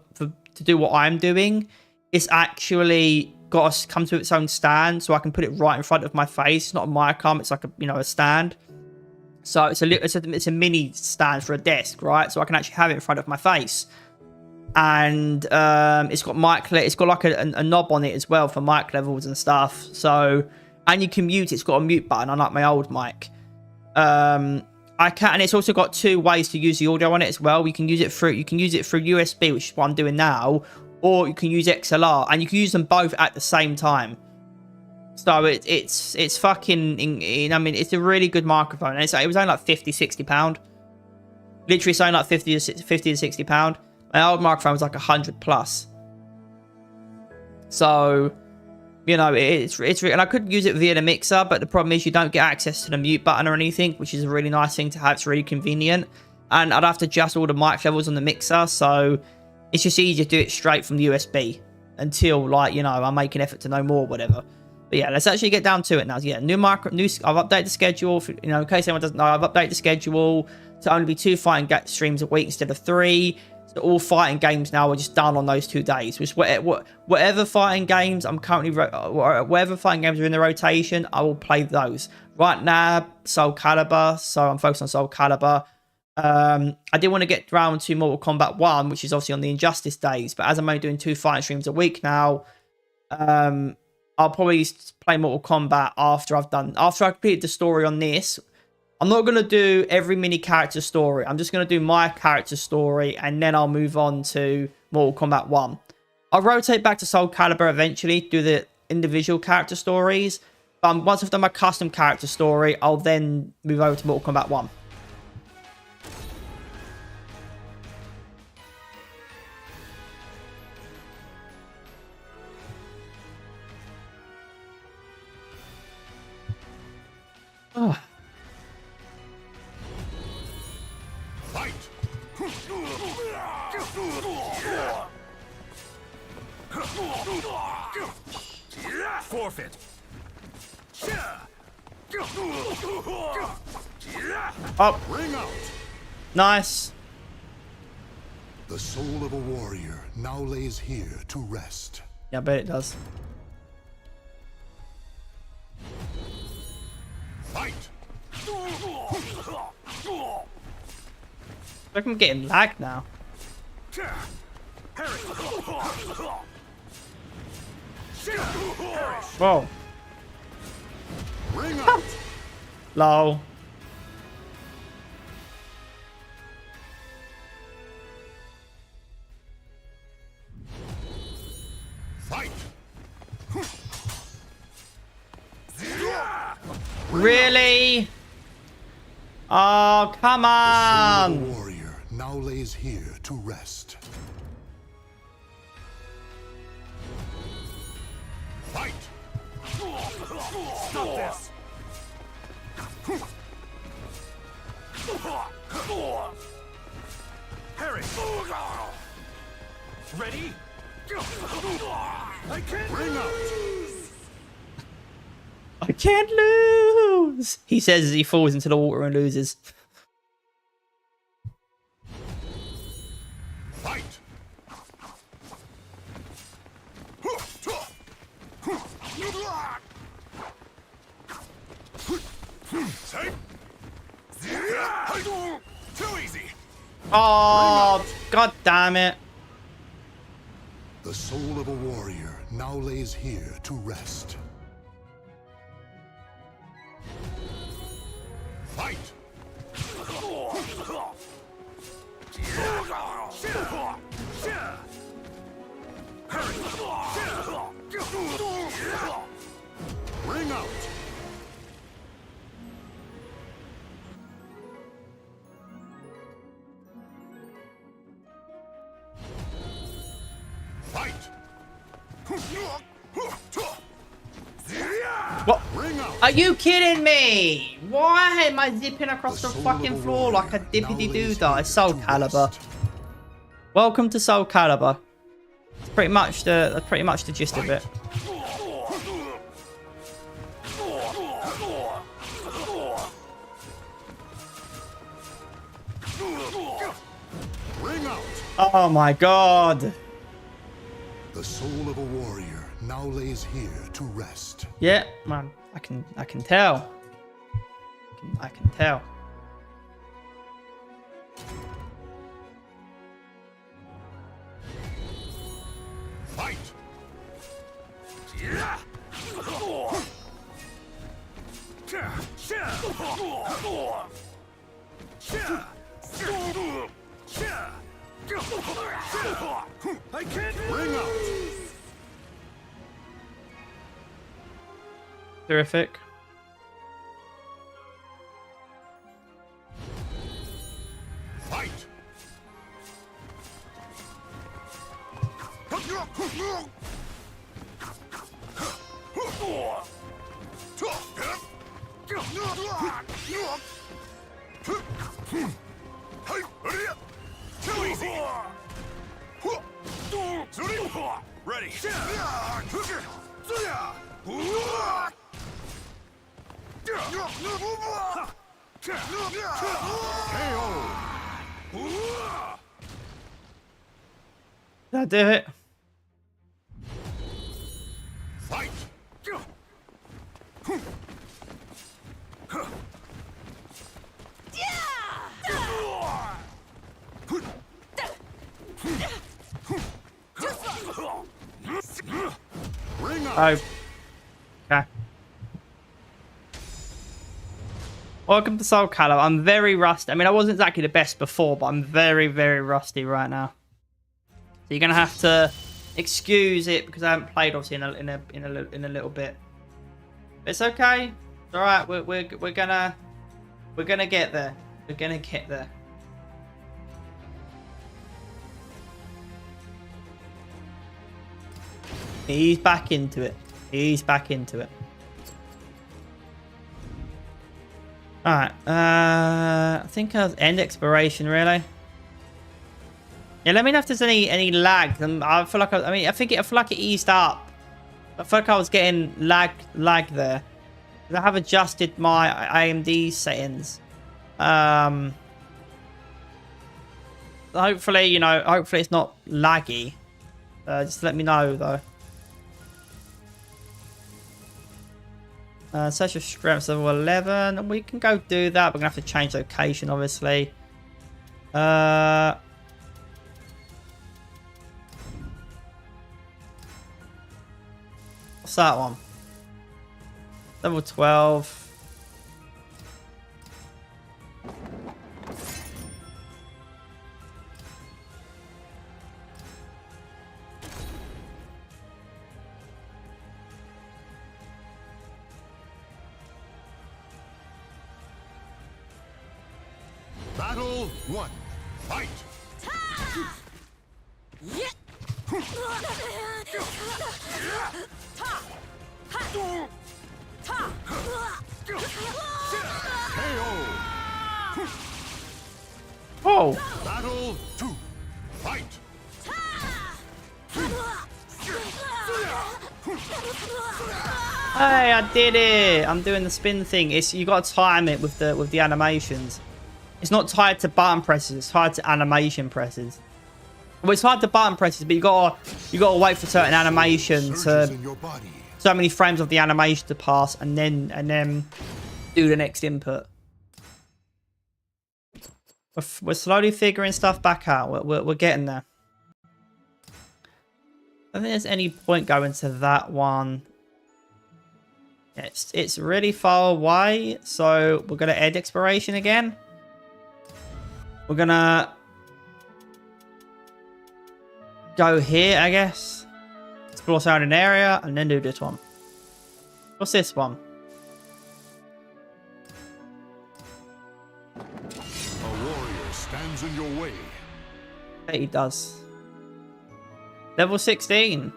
do what I'm doing, it's actually comes with its own stand, so I can put it right in front of my face. It's not a mic arm, it's like a stand. So it's a mini stand for a desk, right? So I can actually have it in front of my face. And it's got it's got like a knob on it as well for mic levels and stuff. So, and you can mute it. It's got a mute button, unlike my old mic. And it's also got 2 ways to use the audio on it as well. You can use it through USB, which is what I'm doing now, or you can use XLR, and you can use them both at the same time. So it's fucking, I mean, it's a really good microphone. And it was only like £50-60. Literally saying like 50 to £60. My old microphone was like 100 plus. So, you know, it's and I could use it via the mixer, but the problem is you don't get access to the mute button or anything, which is a really nice thing to have. It's really convenient. And I'd have to adjust all the mic levels on the mixer, so it's just easier to do it straight from the USB until, like, you know, I make an effort to know more, whatever. But yeah, let's actually get down to it now. Yeah, I've updated the schedule. You know, in case anyone doesn't know, I've updated the schedule to only be 2 fighting streams a week instead of 3. So all fighting games now are just done on those 2 days. Which whatever fighting games I'm currently, whatever fighting games are in the rotation, I will play those. Right now, Soul Calibur, so I'm focused on Soul Calibur. I did want to get around to Mortal Kombat 1, which is obviously on the Injustice days. But as I'm only doing 2 fighting streams a week now, I'll probably play Mortal Kombat after I've completed the story on this. I'm not going to do every mini character story. I'm just going to do my character story, and then I'll move on to Mortal Kombat 1. I'll rotate back to Soul Calibur eventually, do the individual character stories. But once I've done my custom character story, I'll then move over to Mortal Kombat 1. Oh.
Fight!
Forfeit.
Oh,
Ring out!
nice.
The soul of a warrior now lays here to rest.
Yeah, I bet it does.
Fight!
Look, I'm getting lag now. Whoa.
Ring out!
Lol. Really? Oh, come
The soul of
on.
a warrior now lays here to rest. Fight!
Stop this! Harry! Ready? I can't
Bring out!
I can't lose. He says as he falls into the water and loses.
Fight!
Too easy!
Oh, god damn it.
The soul of a warrior now lays here to rest. Fight! Bring out! Fight!
What?
Bring out!
Are you kidding me? Why am I zipping across the
soul
fucking
of a
floor like a
warrior now
dippity
lays
doodah?
here
It's Soul
to
Calibur.
rest.
Welcome to Soul Calibur. That's pretty much the gist of it.
Bring out!
Oh my god.
The soul of a warrior now lays here to rest.
Yeah, man, I can tell. I can tell.
Fight!
I can't
Bring out!
Terrific.
Fight!
Too easy! Ready!
Did I do it?
Fight! Bring out!
Oh. Okay. Welcome to Soul Calibur. I'm very rusty. I mean, I wasn't exactly the best before, but I'm very, very rusty right now. So you're gonna have to excuse it because I haven't played obviously in a little bit. It's okay. It's all right. We're gonna get there. We're gonna get there. He's back into it. He's back into it. Alright, I think I'll end exploration, really. Yeah, let me know if there's any lag. I feel like I feel like it eased up. I feel like I was getting lag there. I have adjusted my AMD settings. Hopefully, you know, hopefully it's not laggy. Just let me know though. Search for strengths level 11. We can go do that. We're gonna have to change location, obviously. What's that one? Level 12.
one, fight! KO!
Oh.
Battle 2, fight!
Hey, I did it! I'm doing the spin thing. It's you got to time it with the animations. It's not tied to button presses. It's tied to animation presses. Well, it's tied to button presses, but you gotta wait for certain animation
Surges
to
in your body.
so many frames of the animation to pass, and then do the next input. We're slowly figuring stuff back out. We're getting there. I don't think there's any point going to that one. It's really far away, so we're gonna end exploration again. We're gonna go here, I guess. Explore surrounding area, and then do this one. What's this one?
A warrior stands in your way.
I bet he does. Level 16.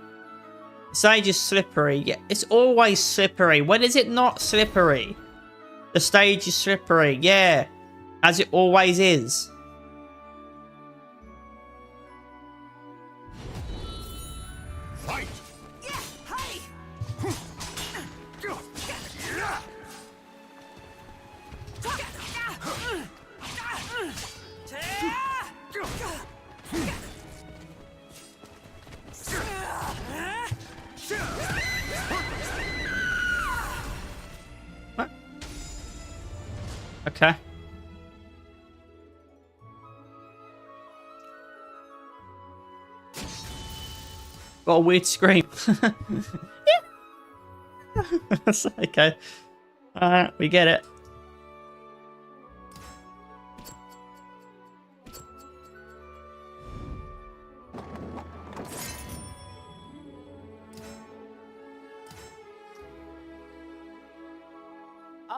Sage is slippery. Yeah, it's always slippery. When is it not slippery? The stage is slippery. Yeah, as it always is.
Fight!
What? Okay. Got a weird scream. That's okay. Alright, we get it.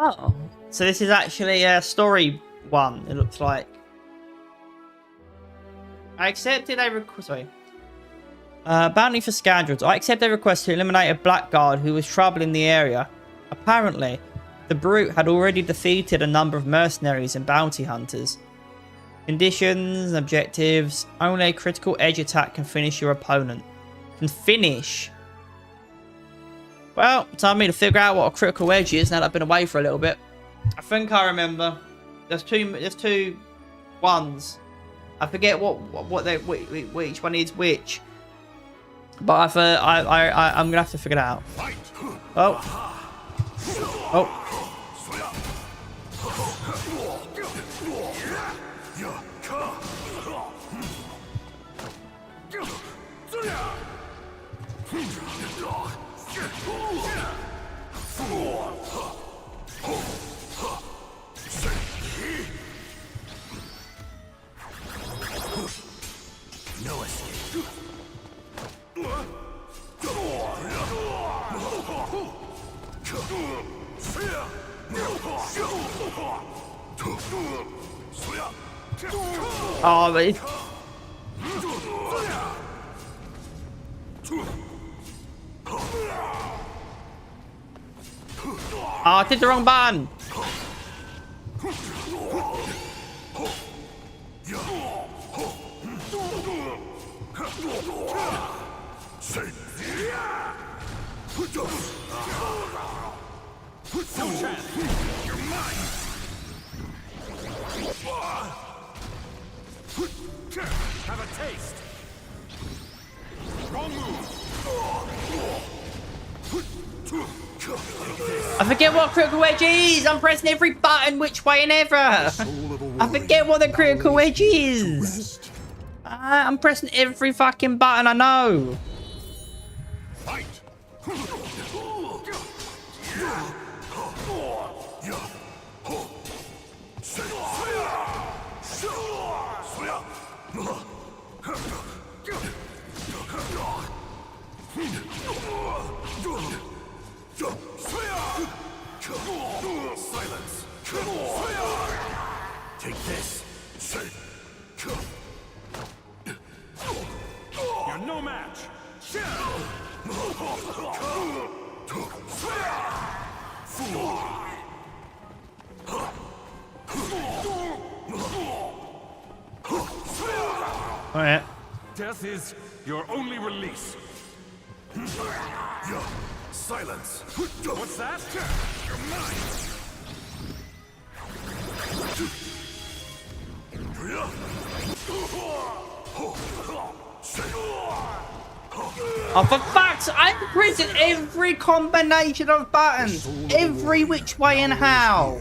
Oh, so this is actually a story one, it looks like. I accepted a request. Sorry. Bounty for scoundrels. I accept a request to eliminate a blackguard who was troubling the area. Apparently, the brute had already defeated a number of mercenaries and bounty hunters. Conditions, objectives. Only a critical edge attack can finish your opponent. Can finish. Well, time me to figure out what a critical edge is now that I've been away for a little bit. I think I remember. There's two ones. I forget which one is which. But I'm gonna have to figure it out. Oh. Oh.
No escape.
Oh, but I did the wrong button.
You're mine. Have a taste. Wrong move.
I forget what critical edge is. I'm pressing every button which way and ever. I forget what the critical edge is. I'm pressing every fucking button I know.
Fight!
Silence. Take this. You're no match.
All right.
Death is your only release. Silence. What's that? You're mine.
Oh, for fuck's sake, I'm pressing every combination of buttons. Every which way and how.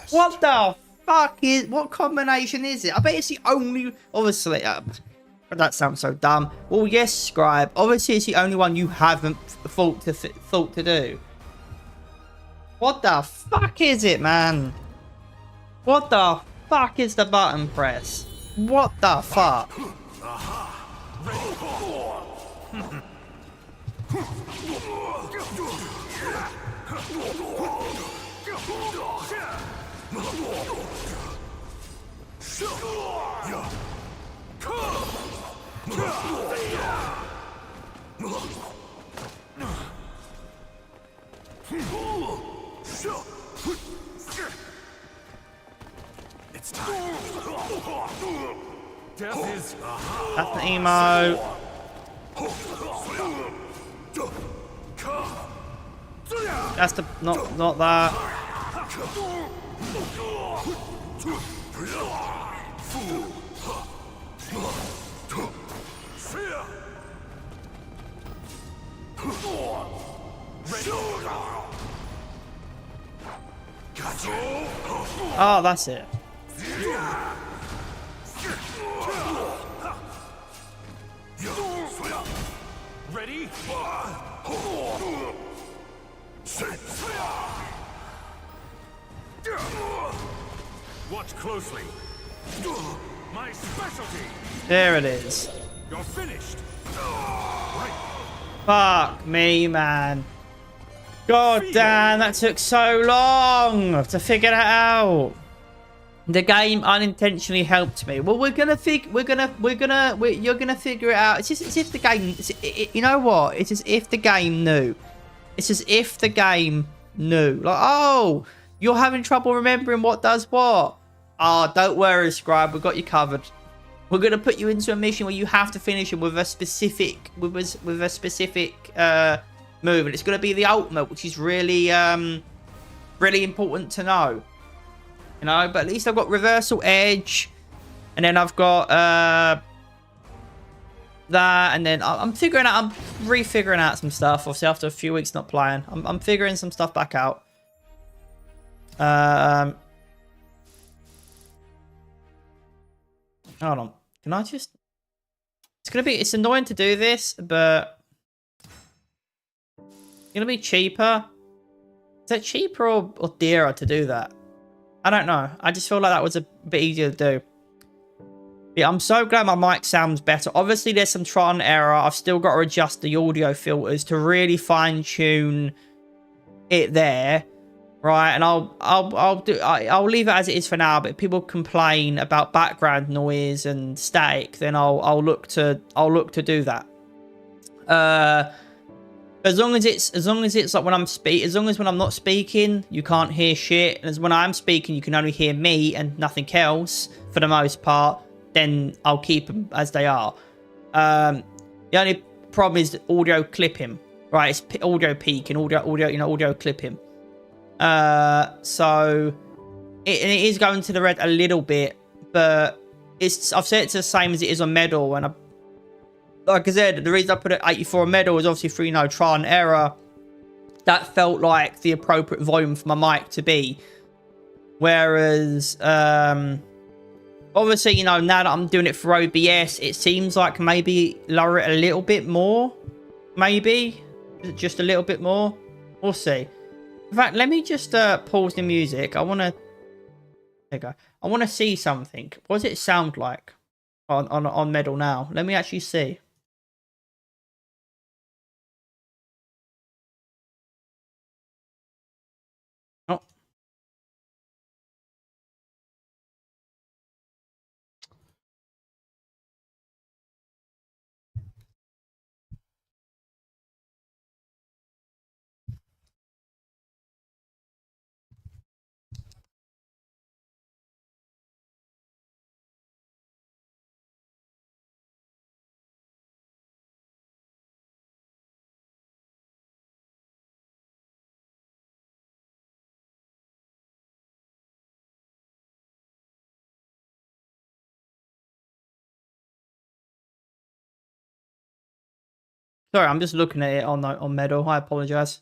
What the fuck is... What combination is it? I bet it's the only... Obviously, that sounds so dumb. Well, yes, Scribe. Obviously, it's the only one you haven't thought to do. What the fuck is it, man? What the fuck is the button press? What the fuck?
It's time. Death is
That's the emo. That's the not that. Oh, that's it.
ready. Watch closely. My specialty.
There it is.
You're finished.
Fuck me, man. God damn, that took so long to figure that out. The game unintentionally helped me. Well, you're gonna figure it out. It's just as if the game, you know what? It's as if the game knew. It's as if the game knew. Like, oh, you're having trouble remembering what does what. Oh, don't worry, Scribe. We've got you covered. We're gonna put you into a mission where you have to finish it with a specific, move, and it's gonna be the ultimate, which is really, really important to know. You know, but at least I've got reversal edge, and then I've got that, and then I'm refiguring out some stuff. Obviously, after a few weeks not playing, I'm figuring some stuff back out. Hold on, can I just? It's annoying to do this, but it's gonna be cheaper. Is it cheaper or dearer to do that? I don't know. I just feel like that was a bit easier to do. Yeah, I'm so glad my mic sounds better. Obviously, there's some trial and error. I've still got to adjust the audio filters to really fine tune it there, right? And I'll leave it as it is for now. But if people complain about background noise and static, then I'll look to do that. As long as it's like when I'm not speaking, you can't hear shit. And as when I'm speaking, you can only hear me and nothing else for the most part. Then I'll keep them as they are. The only problem is audio clipping, right? It's audio peak and audio clipping. So it is going to the red a little bit, but I've set it to the same as it is on Medal, and like I said, the reason I put it 84 on Medal is obviously through, trial and error. That felt like the appropriate volume for my mic to be. Whereas, obviously, now that I'm doing it for OBS, it seems like maybe lower it a little bit more. Maybe. Just a little bit more. We'll see. In fact, let me just pause the music. I want to... There you go. I want to see something. What does it sound like on Medal now? Let me actually see. Oh. Sorry, I'm just looking at it on Metal. I apologize.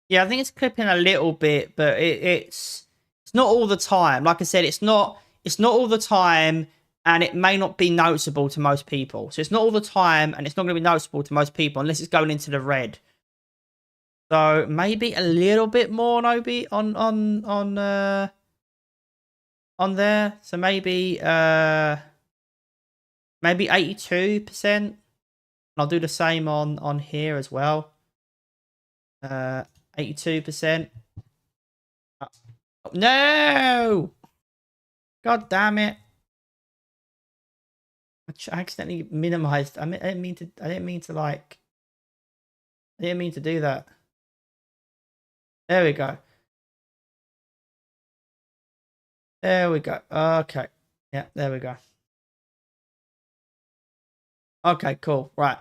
Yeah, I think it's clipping a little bit, but it's not all the time. Like I said, it's not all the time, and it may not be noticeable to most people. So it's not all the time, and it's not going to be noticeable to most people unless it's going into the red. So maybe a little bit more Nobi on there. So maybe 82%. I'll do the same on here as well. 82%. No! God damn it! I accidentally minimized. I didn't mean to do that. There we go. There we go. Okay. Yeah, there we go. Okay, cool. Right.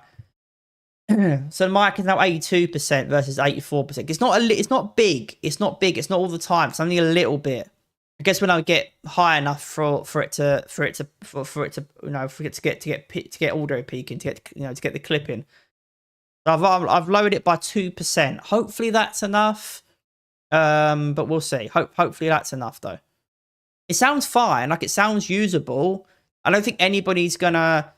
So the mic is now 82% versus 84%. It's not big. It's not big. It's not all the time. It's only a little bit. I guess when I get high enough for it to get audio peaking, to get the clipping. I've lowered it by 2%. Hopefully that's enough. But we'll see. Hopefully that's enough though. It sounds fine. Like, it sounds usable. I don't think anybody's gonna,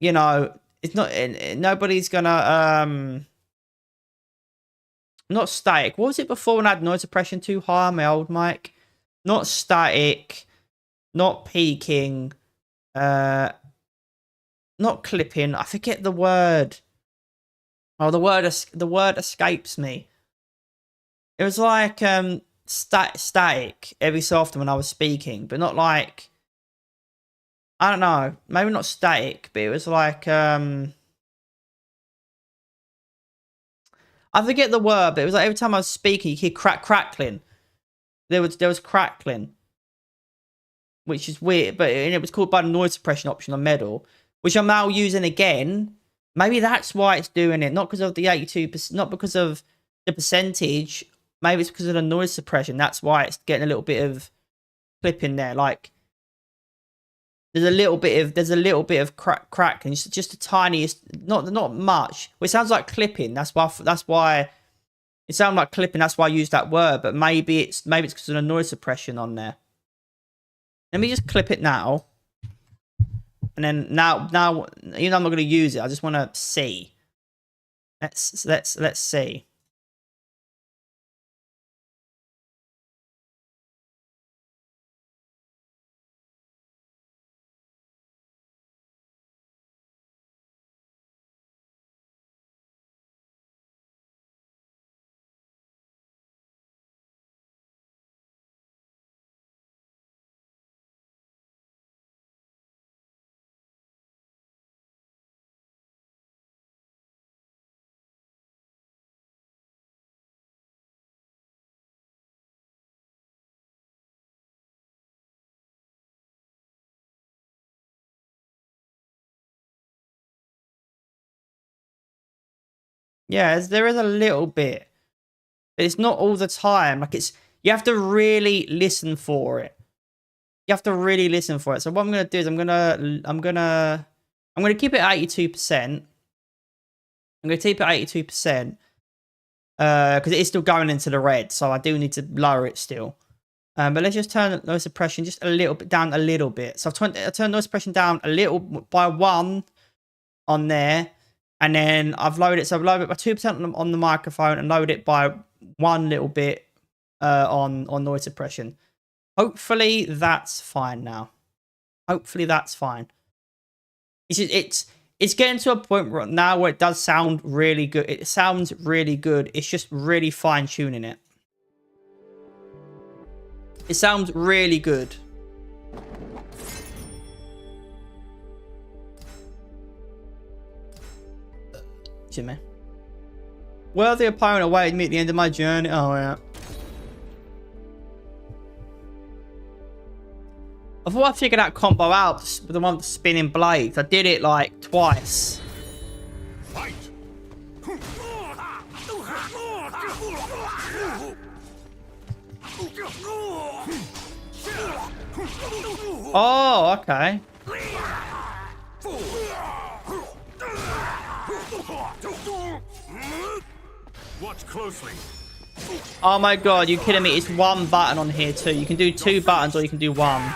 it's not, nobody's gonna, not static. What was it before when I had noise suppression too high on my old mic? Not static, not peaking, not clipping. I forget the word. Oh, the word escapes me. It was like static every so often when I was speaking, but not like, I don't know, maybe not static, but it was like I forget the word, but it was like every time I was speaking, you hear crackling. There was crackling, which is weird, but it was called by the noise suppression option on Metal, which I'm now using again. Maybe that's why it's doing it, not because of the 82%, not because of the percentage. Maybe it's because of the noise suppression. That's why it's getting a little bit of clip in there. Like, there's a little bit of crackling, just the tiniest, not much. Well, it sounds like clipping. That's why it sounded like clipping. That's why I used that word. But maybe it's because of the noise suppression on there. Let me just clip it now. And then now, even though I'm not going to use it, I just want to see. Let's see. Yeah, there is a little bit, but it's not all the time. Like, you have to really listen for it. You have to really listen for it. So what I'm gonna do is I'm gonna keep it at 82%. I'm gonna keep it at 82%. Because it is still going into the red, so I do need to lower it still. But let's just turn noise suppression just a little bit down, a little bit. So I turned noise suppression down a little by 1 on there, and then I've lowered it. So I've lowered it by 2% on the microphone and lowered it by 1 little bit on noise suppression. Hopefully that's fine now. Hopefully that's fine. It's getting to a point now where it does sound really good. It sounds really good. It's just really fine tuning it. It sounds really good. to me. Worthy opponent awaited me at the end of my journey. Oh, yeah. I thought I figured that combo out with the one with the spinning blades. I did it like twice.
Fight!
Oh, okay.
Watch closely.
Oh my god, you kidding me? It's one button on here too. You can do 2 buttons or you can do 1.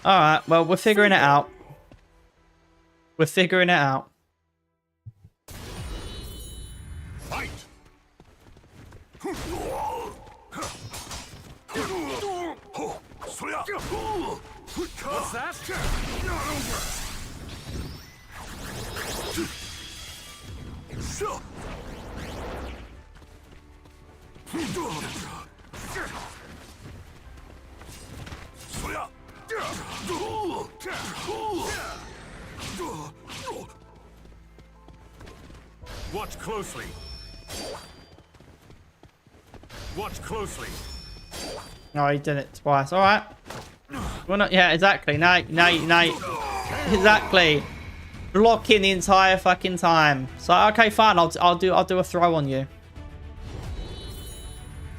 Alright, well, we're figuring it out. We're figuring it out.
Fight! What's that? Watch closely. Watch closely.
Oh, he did it twice. Alright. Well, not, yeah, exactly. No. Exactly. Blocking the entire fucking time. So, okay, fine. I'll do a throw on you.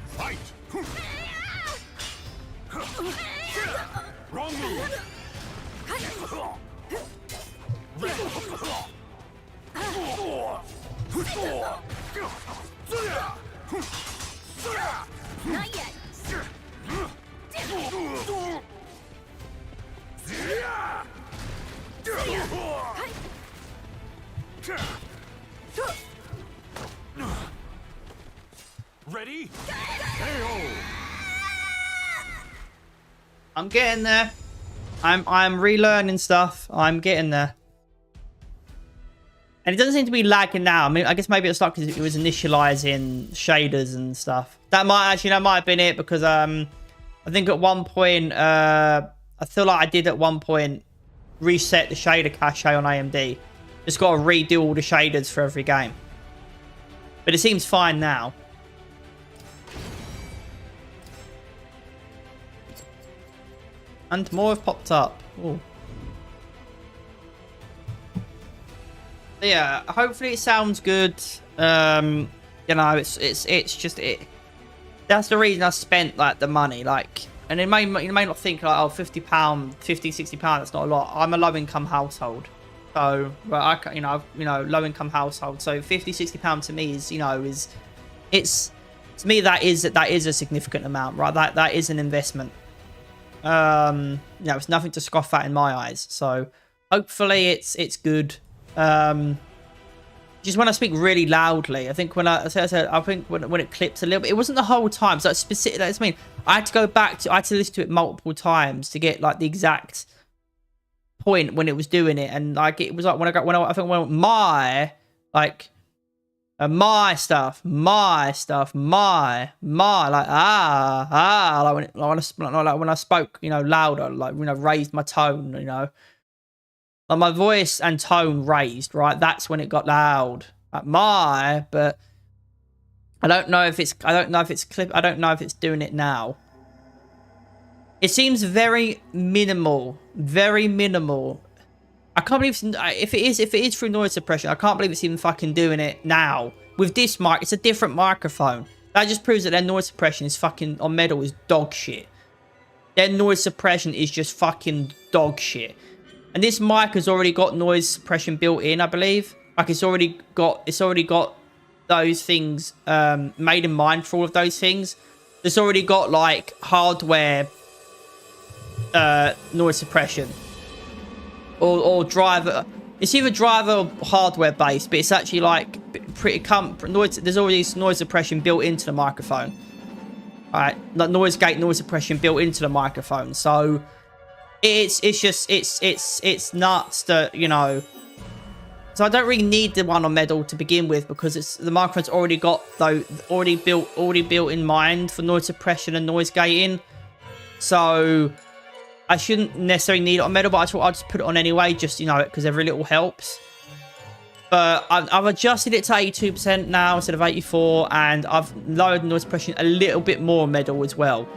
Fight! Wrong move.
Not yet.
Ready? KO!
I'm getting there. I'm relearning stuff. I'm getting there. And it doesn't seem to be lagging now. I mean, I guess maybe it's not because it was initializing shaders and stuff. That might have been it because I think at one point I feel like I did at one point reset the shader cache on AMD. Just got to redo all the shaders for every game. But it seems fine now. And more have popped up. Ooh. Yeah, hopefully it sounds good. You know, it's just it. That's the reason I spent like the money. Like, and you may not think like, oh, £50, £50, £60. That's not a lot. I'm a low-income household, so but you know, low-income household. So £50, £60 to me is, it's to me that is a significant amount, right? That is an investment. You know, it's nothing to scoff at in my eyes. So hopefully it's good. Just when I speak really loudly, I think when I think when it clips a little bit, it wasn't the whole time. So it's specific. That's I mean, I had to go back to, I had to listen to it multiple times to get like the exact point when it was doing it, and like it was like when I think when my like my stuff, my like like when I spoke, you know, louder, like, you know, raised my tone, you know. Like my voice and tone raised, right? That's when it got loud. Like but I don't know if it's clip. I don't know if it's doing it now. It seems very minimal, very minimal. I can't believe if it is through noise suppression. I can't believe it's even fucking doing it now. With this mic, it's a different microphone. That just proves that their noise suppression is fucking on metal is dog shit. Their noise suppression is just fucking dog shit. And this mic has already got noise suppression built in, I believe. Like it's already got those things made in mind for all of those things. It's already got like hardware noise suppression or driver. It's either driver or hardware based, but it's actually like pretty noise. There's already noise suppression built into the microphone. All right, like noise gate noise suppression built into the microphone. So it's nuts that, you know. So I don't really need the one on metal to begin with because the microphone's already got already built in mind for noise suppression and noise gating. So I shouldn't necessarily need it on medal, but I thought I'd just put it on anyway, just, you know, because every little helps. But I've adjusted it to 82% now instead of 84, and I've lowered the noise suppression a little bit more on medal as well.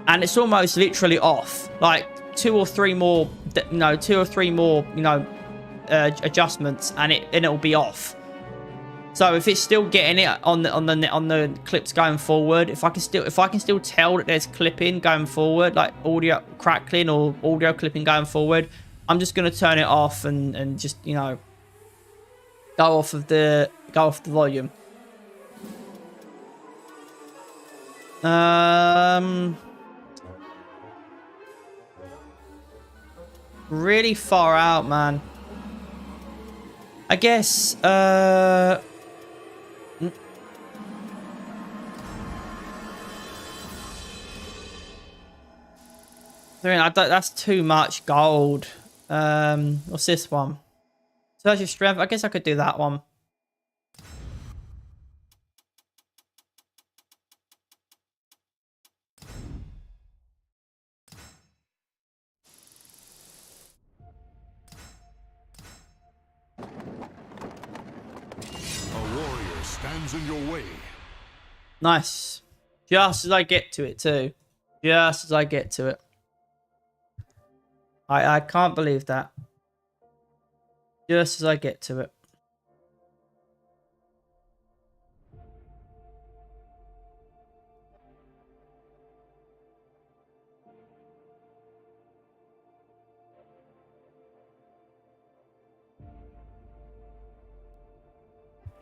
And it's almost literally off. Like 2 or 3 more, you know, adjustments, and it'll be off. So if it's still getting it on the clips going forward, if I can still tell that there's clipping going forward, like audio crackling or audio clipping going forward, I'm just gonna turn it off and just, you know, go off the volume. Really far out, man. I guess that's too much gold. What's this one? Surge of strength. I guess I could do that one.
A warrior stands in your way.
Nice. Just as I get to it too. Just as I get to it. I can't believe that. Just as I get to it.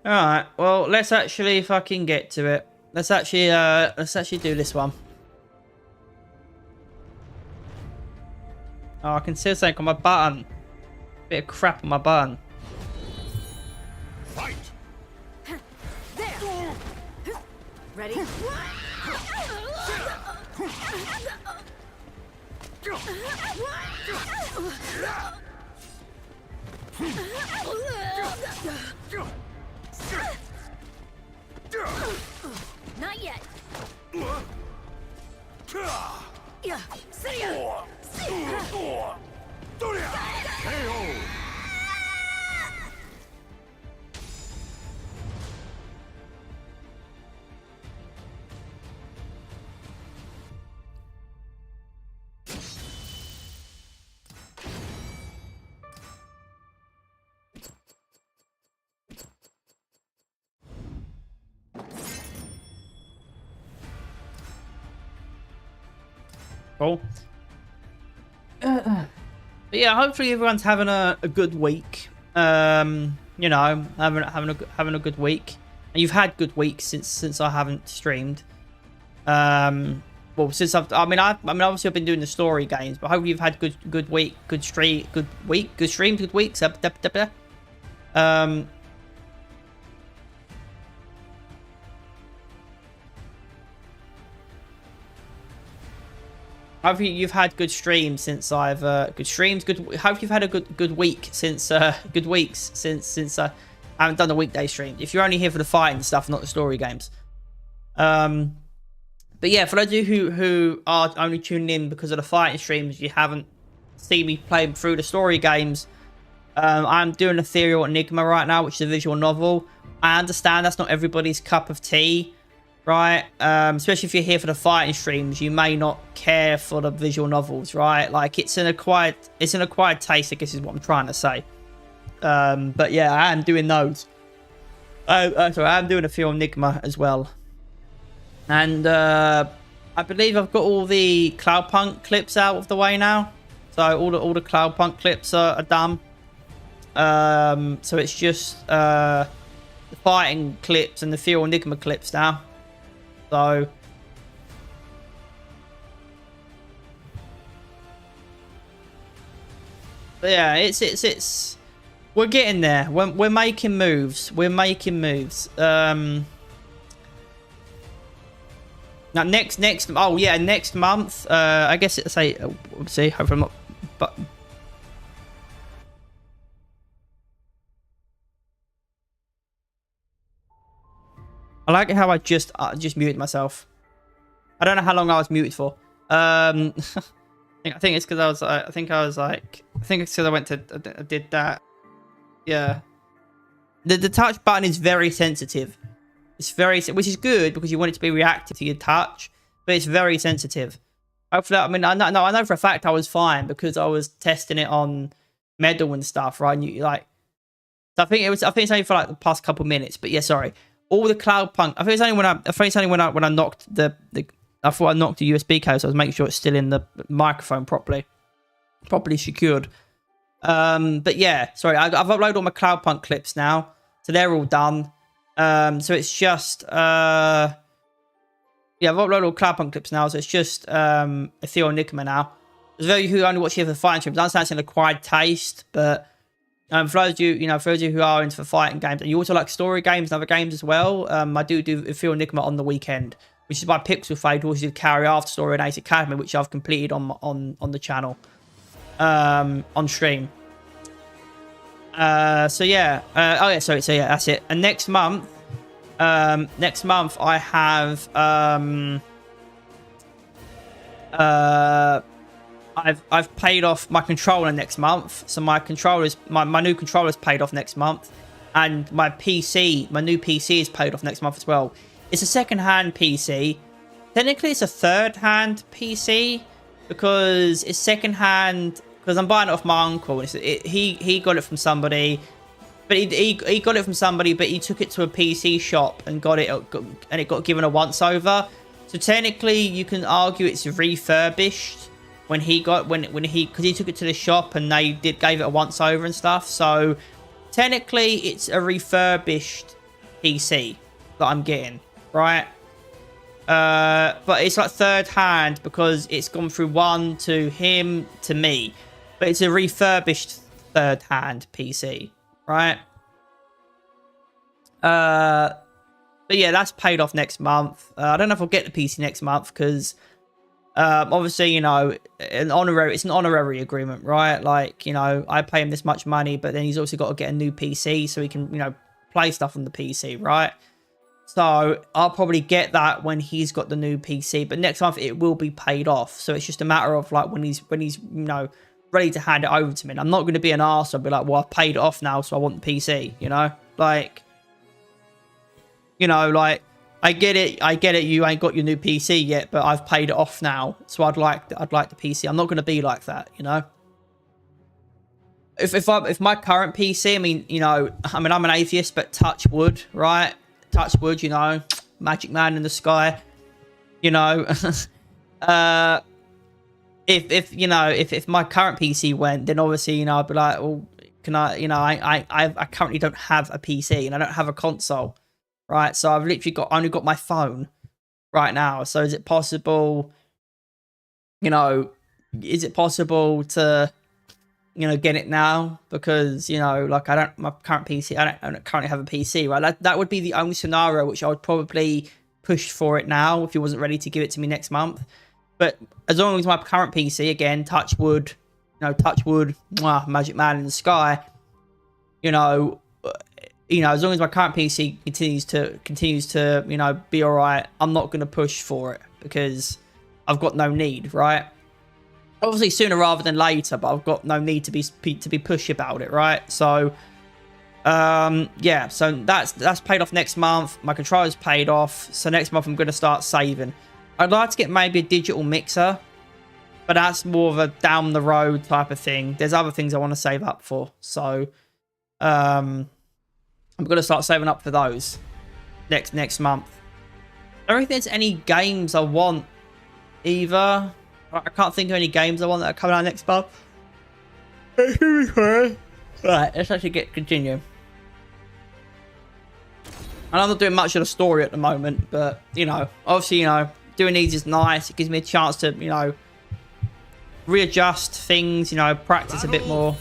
Alright, well, let's actually fucking get to it. Let's actually do this one. Oh, I can see something on my button. Bit of crap on my button.
Fight!
There. Ready? Not yet. Yeah. See ya.
KO!
Cool. But yeah, hopefully everyone's having a good week. You know, having a good week. And you've had good weeks since I haven't streamed. Well, since obviously I've been doing the story games, but hopefully you've had good week, good streams, good weeks. Hopefully you've had good streams since I've hopefully you've had a good week since good weeks since I haven't done a weekday stream. If you're only here for the fighting stuff, not the story games. But yeah, for those of you who are only tuning in because of the fighting streams, you haven't seen me playing through the story games. I'm doing Ethereal Enigma right now, which is a visual novel. I understand that's not everybody's cup of tea. Right, especially if you're here for the fighting streams, you may not care for the visual novels, right? Like it's an acquired taste, I guess is what I'm trying to say. But yeah, I am doing those. Sorry, I'm doing a few Enigma as well, and I believe I've got all the Cloudpunk clips out of the way now. So all the Cloudpunk clips are done. So it's just the fighting clips and the Ethereal Enigma clips now. So yeah, it's we're getting there. We're making moves. We're making moves. Now next month. I guess it's say. See, hopefully I'm not. But I like how I just muted myself. I don't know how long I was muted for. I think it's because I was I think it's because I went to I did that. Yeah. The touch button is very sensitive. It's very, which is good because you want it to be reactive to your touch, but it's very sensitive. Hopefully, I mean, I know for a fact I was fine because I was testing it on Medal and stuff, right? And you like, so I think it's only for like the past couple minutes, but yeah, sorry. All the cloud punk. I think it's only when I knocked I thought I knocked the USB cable, so I was making sure it's still in the microphone properly secured. But yeah, sorry, I've uploaded all my Cloudpunk clips now, so they're all done. So it's just yeah, I've uploaded all Cloudpunk clips now, so it's just Ethereal Enigma now. There's those who only watch here for fighting streams. I understand it's an acquired taste, but for those of you, for those of you who are into fighting games, and you also like story games and other games as well, I do Ethereal Enigma on the weekend, which is by PixelFade, which is carry after story and Ace Academy, which I've completed on the channel. On stream. So yeah. Oh yeah, sorry. So yeah, that's it. And next month I have I've paid off my controller next month. So my new controller's paid off next month, and my new PC is paid off next month as well. It's a second-hand PC. Technically, it's a third-hand PC because it's second-hand. Because I'm buying it off my uncle. He got it from somebody, but he got it from somebody, but he took it to a PC shop and it got given a once-over. So technically, you can argue it's refurbished because he took it to the shop and they gave it a once-over and stuff. So technically, it's a refurbished PC that I'm getting, right? But it's like third hand because it's gone through one to him to me. But it's a refurbished third-hand PC, right? But yeah, that's paid off next month. I don't know if I'll get the PC next month because obviously, it's an honorary agreement, right? Like, I pay him this much money, but then he's also got to get a new PC so he can, play stuff on the PC, right? So I'll probably get that when he's got the new PC, but next month it will be paid off. So it's just a matter of like when he's ready to hand it over to me. And I'm not going to be an arse. I'll be like, well, I've paid it off now, so I want the PC, like, I get it. You ain't got your new PC yet, but I've paid it off now, so I'd like the PC. I'm not going to be like that, If my current PC, I'm an atheist, but touch wood, right? Touch wood, magic man in the sky, if my current PC went, then obviously, I'd be like, well, can I currently don't have a PC and I don't have a console, right? So I've literally only got my phone right now. So is it possible, to, get it now? Because, like my current PC, I don't currently have a PC, right? That would be the only scenario which I would probably push for it now if he wasn't ready to give it to me next month. But as long as my current PC, again, touch wood, magic man in the sky, as long as my current PC continues to, be all right, I'm not going to push for it because I've got no need, right? Obviously sooner rather than later, but I've got no need to be pushy about it, right? So, yeah, so that's paid off next month. My controller's paid off. So next month I'm going to start saving. I'd like to get maybe a digital mixer, but that's more of a down the road type of thing. There's other things I want to save up for. So, I'm going to start saving up for those next month. I don't think there's any games I want either. I can't think of any games I want that are coming out next month. Right, let's actually continue. And I'm not doing much of the story at the moment, but, obviously, doing these is nice. It gives me a chance to, readjust things, practice a bit more.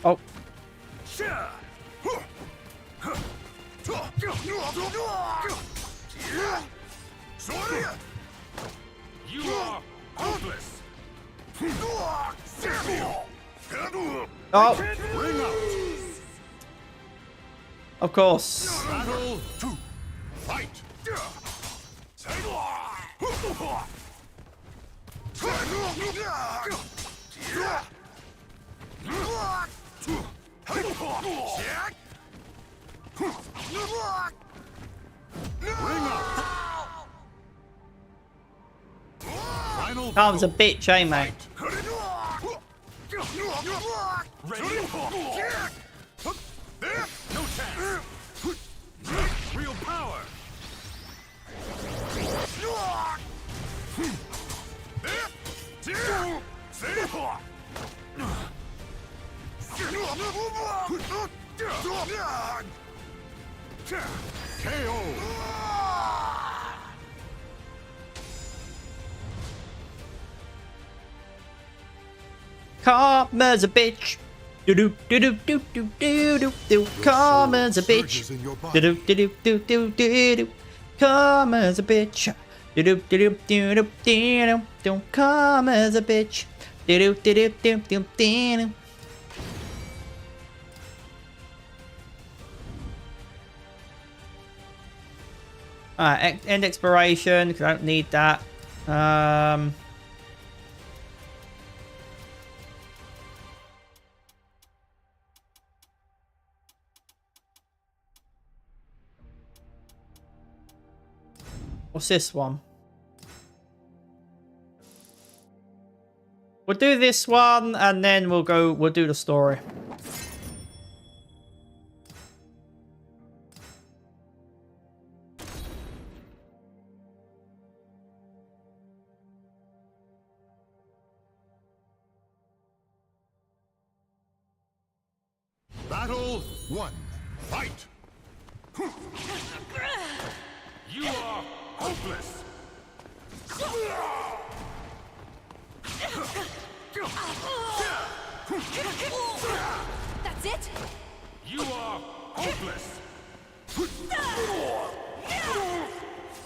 Oh.
You are hopeless.
Oh. Of course.
Battle 2. Fight. Final
Calm's a bitch, eh, mate?
Ready? No chance. Real power.
Karma's a bitch. Do do do do do do do do do. Karma's a bitch.
surges in your
Do
body.
do do do do do do. Karma's a bitch. Do do do do do do do do. Karma's a bitch. Do do do do do do do. Alright, end exploration, because I don't need that. What's this one? We'll do this one, and then we'll do the story.
Battle 1. Fight!
You are hopeless.
That's it?
You are hopeless.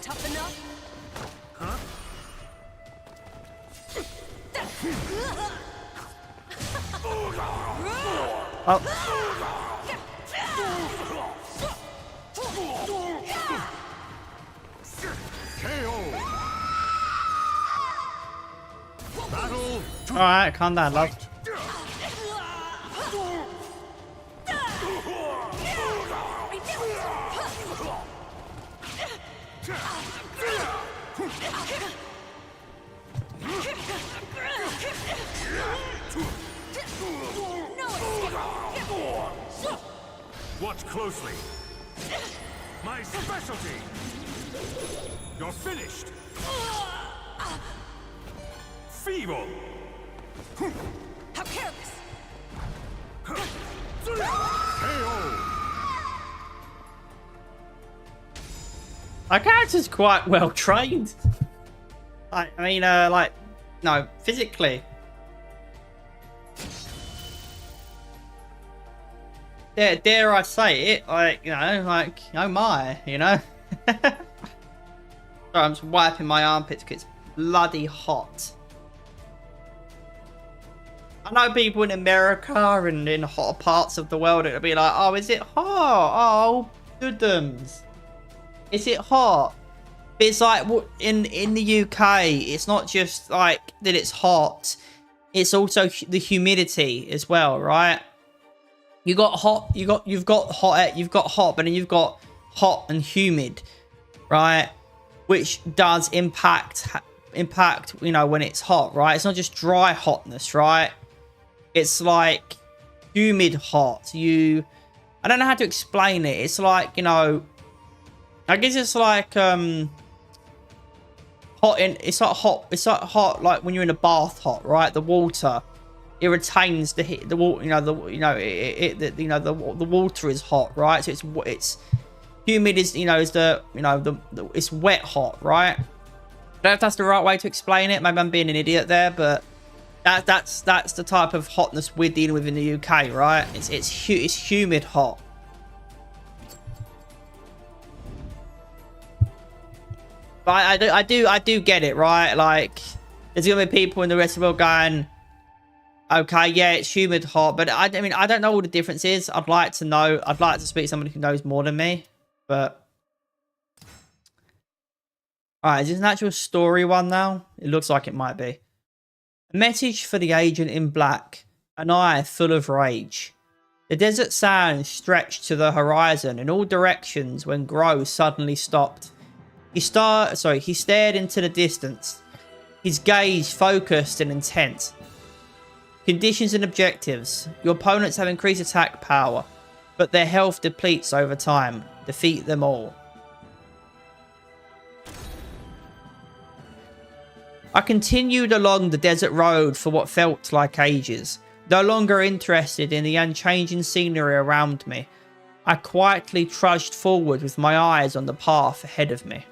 Tough enough?
Oh,
KO! Battle 2.
alright, calm down, love.
Fight!
Watch closely. My specialty. You're finished. Feeble.
How careless!
KO!
Our character's quite well trained. I mean, like, no, physically. Dare I say it? Like, you know, like, oh my, you know? Sorry, I'm just wiping my armpits because it's bloody hot. I know people in America and in hotter parts of the world, it'll be like, oh, is it hot? Oh, goodums. Is it hot? But it's like, in the UK, it's not just like that it's hot. It's also the humidity as well, right? You got hot, you've got hot, but then you've got hot and humid, right? Which does impact, you know, when it's hot, right? It's not just dry hotness, right? It's like humid hot. I don't know how to explain it. It's like, you know, I guess it's like it's like hot like when you're in a bath hot, right? The water, it retains the heat. The water, the water is hot, right? So it's humid is, it's wet hot, right? I don't know if that's the right way to explain it. Maybe I'm being an idiot there, but that's the type of hotness we're dealing with in the UK, right? It's humid hot. But I do get it, right? Like, there's gonna be people in the rest of the world going, okay, yeah, it's humid hot, but I mean, I don't know all the differences. I'd like to know. I'd like to speak to somebody who knows more than me, but all right, is this an actual story one now? It looks like it might be. A message for the agent in black, an eye full of rage. The desert sand stretched to the horizon in all directions when Grow suddenly stopped. He stared into the distance, his gaze focused and intent. Conditions and objectives. Your opponents have increased attack power, but their health depletes over time. Defeat them all. I continued along the desert road for what felt like ages, no longer interested in the unchanging scenery around me. I quietly trudged forward with my eyes on the path ahead of me.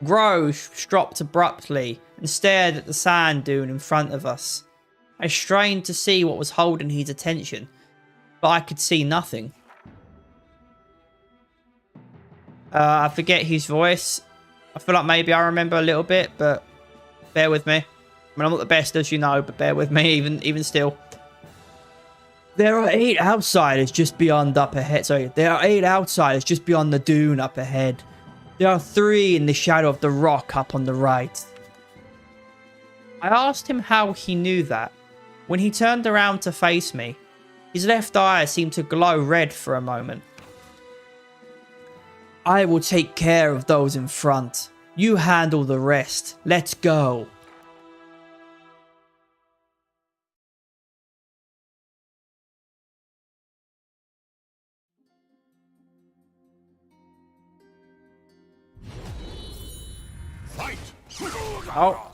Grow stopped abruptly and stared at the sand dune in front of us. I strained to see what was holding his attention, but I could see nothing. I forget his voice. I feel like maybe I remember a little bit, but bear with me. I mean, I'm not the best, as you know, but bear with me, even still. There are 8 outsiders just beyond up ahead. Sorry, there are 8 outsiders just beyond the dune up ahead. There are 3 in the shadow of the rock up on the right. I asked him how he knew that. When he turned around to face me, his left eye seemed to glow red for a moment. I will take care of those in front. You handle the rest. Let's go.
Fight!
Oh.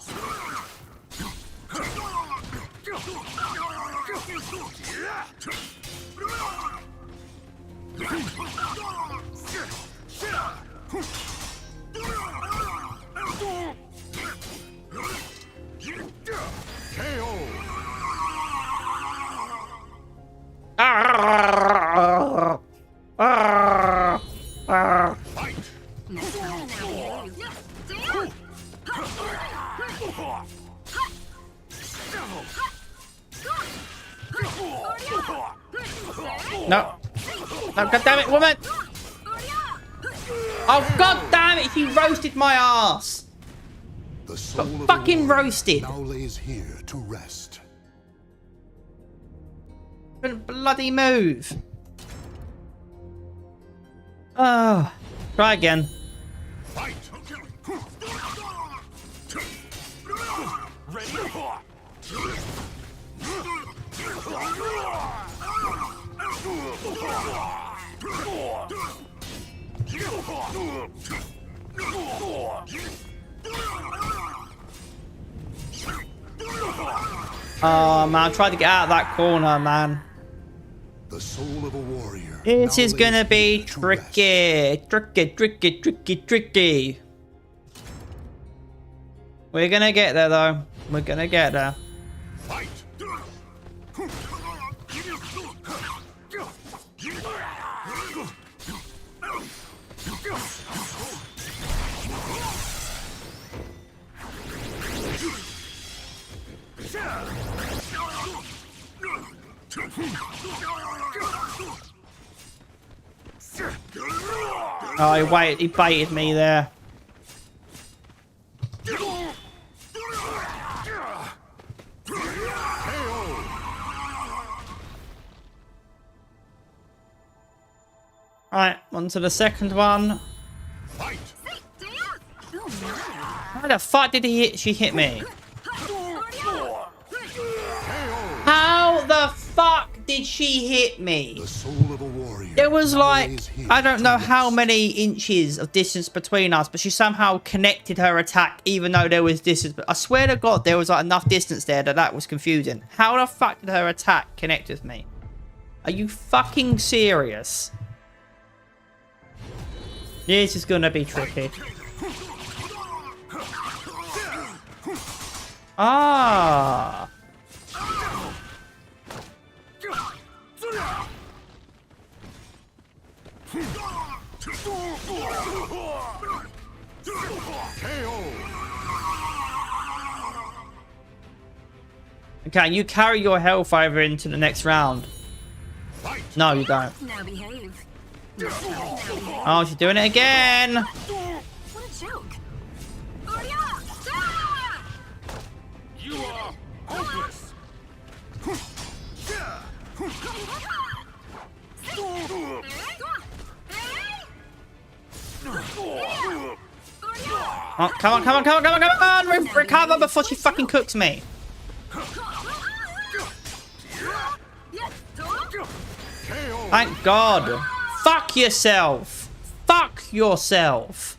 No. No, god damn it, woman! Oh, god damn it, he roasted my ass!
The soul of
Fucking
the warrior
roasted.
now lays here to rest.
Couldn't bloody move. Ah, try again.
Fight!
Oh man, I tried to get out of that corner, man.
The soul of a warrior.
This
now
is gonna
lays
be
here to rest.
tricky. We're gonna get there though. We're gonna get there.
Fight!
Oh, he baited me there. Right, on to the second one.
Fight!
How the fuck did she hit me? How the fuck did she hit me?
The soul of a warrior.
There was
now
like,
lays here
I don't
to
know how
rest.
many inches of distance between us, but she somehow connected her attack even though there was distance. But I swear to God, there was like enough distance there that was confusing. How the fuck did her attack connect with me? Are you fucking serious? This is gonna be tricky. Ah. Okay, you carry your health over into the next round. No, you don't.
Now behave.
Oh, she's doing it again.
What a joke.
You are hopeless.
Oh, come on, come on, come on, come on, come on! Recover before she fucking cooks me. Thank God. Fuck yourself. Fuck yourself.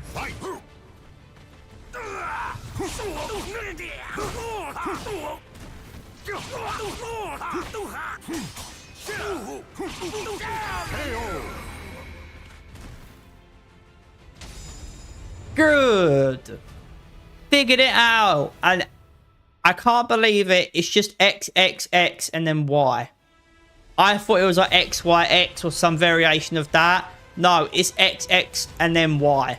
Fight.
Good. Figured it out. And I can't believe it. It's just X, X, X, and then Y. I thought it was like X, Y, X or some variation of that. No, it's X, X, and then Y.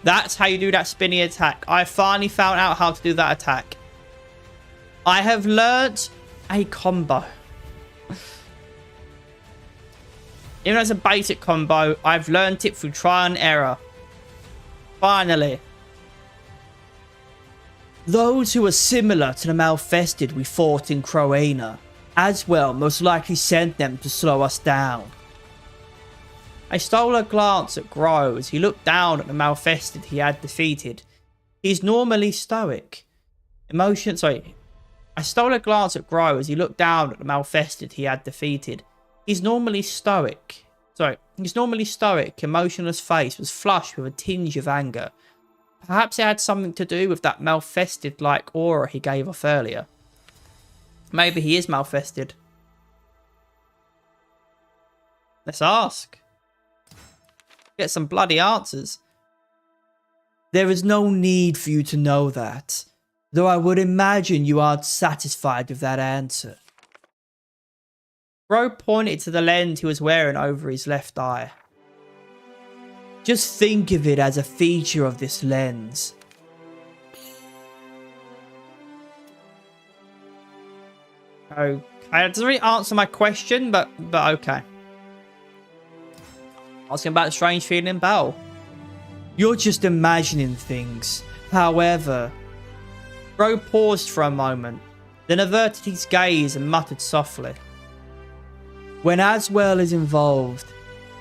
That's how you do that spinny attack. I finally found out how to do that attack. I have learnt a combo. Even though it's a basic combo, I've learnt it through trial and error. Finally. Those who are similar to the Malfested we fought in Croana, as well most likely sent them to slow us down. I stole a glance at Grow as he looked down at the Malfested he had defeated. He's normally stoic. I stole a glance at Grow as he looked down at the Malfested he had defeated. He's normally stoic. His normally stoic, emotionless face was flushed with a tinge of anger. Perhaps it had something to do with that Malfested-like aura he gave off earlier. Maybe he is Malfested. Let's ask. Get some bloody answers. There is no need for you to know that, though I would imagine you aren't satisfied with that answer. Bro pointed to the lens he was wearing over his left eye. Just think of it as a feature of this lens. Okay, that doesn't really answer my question, but okay. Asking about the strange feeling in battle. You're just imagining things. However, Bro paused for a moment, then averted his gaze and muttered softly. When Aswell is involved,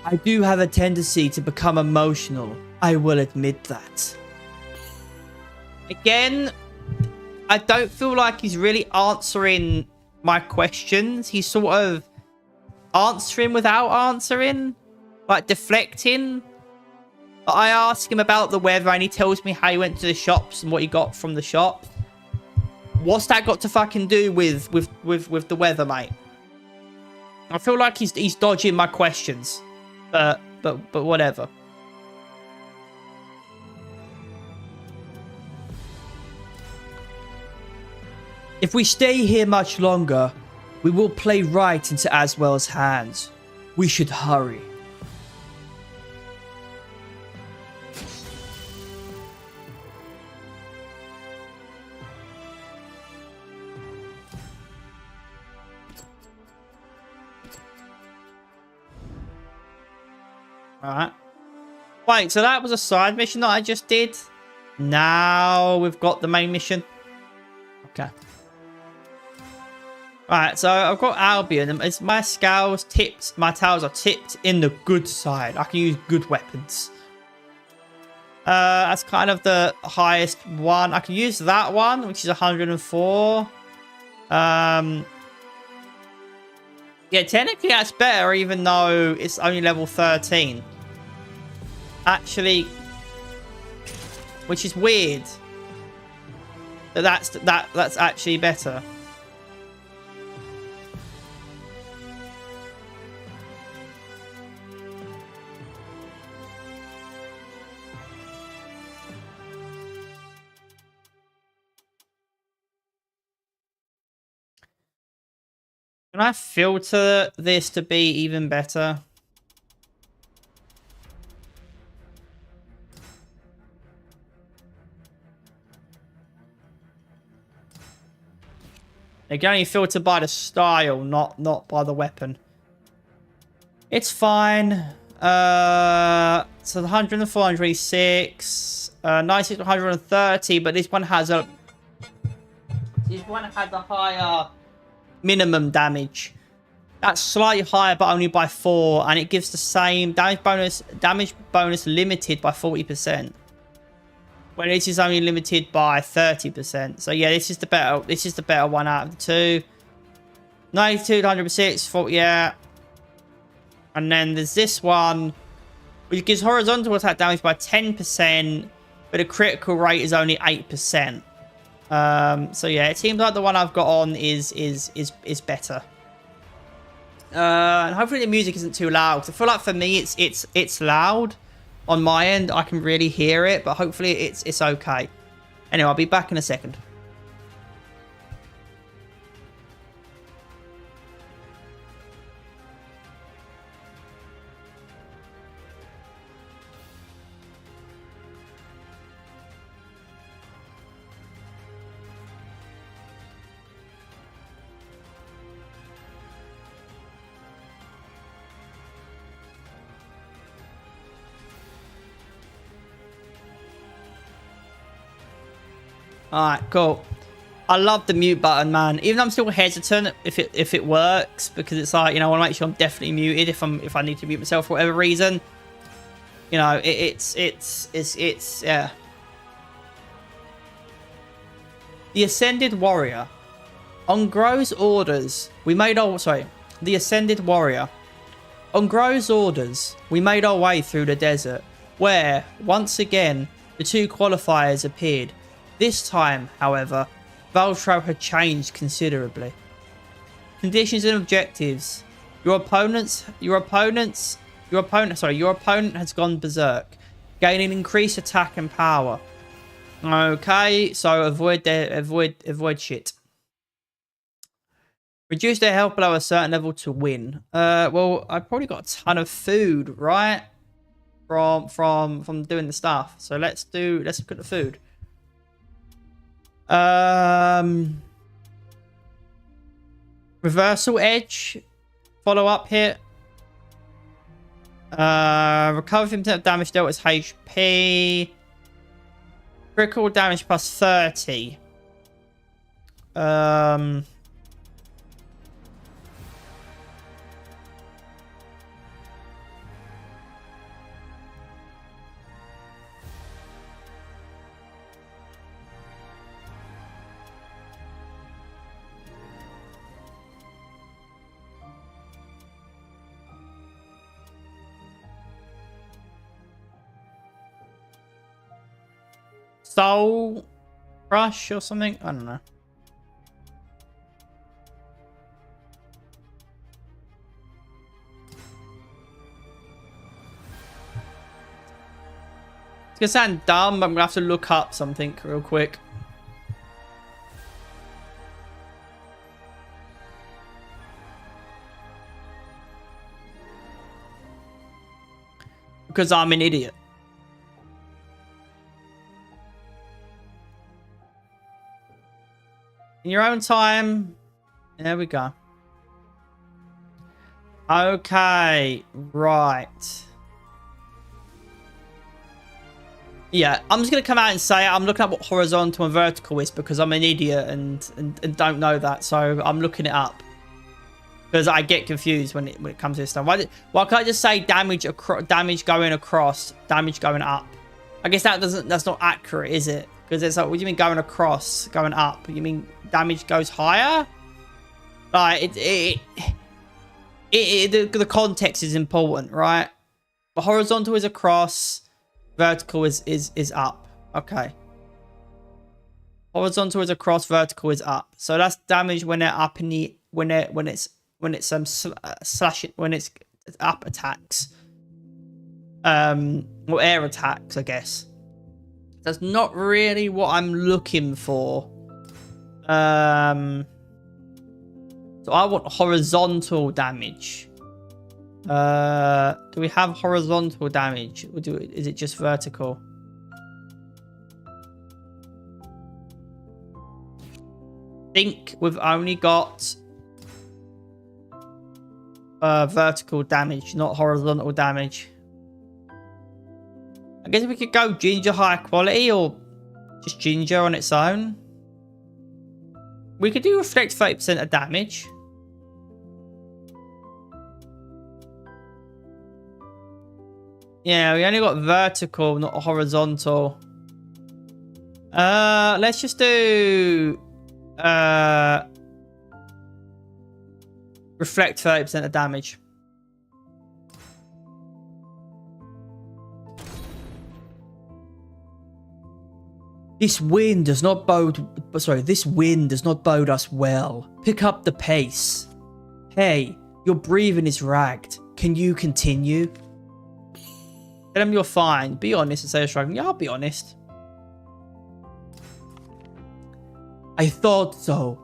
I do have a tendency to become emotional. I will admit that. Again, I don't feel like he's really answering my questions. He's sort of answering without answering. Like deflecting. I ask him about the weather and he tells me how he went to the shops and what he got from the shop. What's that got to fucking do with the weather, mate? I feel like he's dodging my questions. But whatever. If we stay here much longer, we will play right into Aswell's hands. We should hurry. Alright. Wait, so that was a side mission that I just did? Now we've got the main mission. Okay. Alright, so I've got Albion. It's my scales tipped, my tails are tipped in the good side. I can use good weapons. That's kind of the highest one. I can use that one, which is 104. Yeah, technically that's better, even though it's only level 13. Actually, which is weird. That's actually better. Can I filter this to be even better? It can only filter by the style, not by the weapon. It's fine. So the 104, 126, 96, 130, but this one has a higher minimum damage. That's slightly higher, but only by 4, and it gives the same damage bonus limited by 40%. When this is only limited by 30%. So yeah, this is the better one out of the two. 92, 106, 40, yeah. And then there's this one, which gives horizontal attack damage by 10%, but the critical rate is only 8%. So yeah, it seems like the one I've got on is better. And hopefully the music isn't too loud, because I feel like for me it's loud on my end. I can really hear it, but hopefully it's okay. Anyway, I'll be back in a second. Alright, cool. I love the mute button, man. Even though I'm still hesitant if it works, because it's like, you know, I want to make sure I'm definitely muted if I need to mute myself for whatever reason. You know, it's yeah. The Ascended Warrior. On Gro's orders, we made our the Ascended Warrior. On Gro's orders, we made our way through the desert, where once again the two qualifiers appeared. This time, however, Valtro had changed considerably. Conditions and objectives. Your opponent has gone berserk, gaining increased attack and power. Okay, so avoid shit. Reduce their health below a certain level to win. Well, I probably got a ton of food, right? From doing the stuff. So let's look at the food. Reversal edge. Follow up hit. Recover 50% damage dealt as HP. Critical damage plus 30. Soul Rush or something? I don't know. It's gonna sound dumb, but I'm gonna have to look up something real quick. Because I'm an idiot. In your own time. There we go. Okay. Right. Yeah, I'm just going to come out and say I'm looking up what horizontal and vertical is because I'm an idiot and don't know that. So I'm looking it up. Because I get confused when it comes to this stuff. Why can't I just say damage going across, damage going up? I guess that's not accurate, is it? Because it's like, what do you mean going across, going up? You mean damage goes higher? Like, the context is important, right? But horizontal is across, vertical is up. Okay. Horizontal is across, vertical is up. So that's damage when they're up in the when it's slashing, when it's up attacks. Or air attacks, I guess. That's not really what I'm looking for. So I want horizontal damage. Do we have horizontal damage? Or is it just vertical? I think we've only got vertical damage, not horizontal damage. I guess we could go ginger high quality or just ginger on its own. We could do reflect 30% of damage. Yeah, we only got vertical, not horizontal. Let's just do reflect 30% of damage. This wind does not bode us well. Pick up the pace. Hey, your breathing is ragged. Can you continue? Tell them you're fine. Be honest and say you're struggling. Yeah, I'll be honest. I thought so.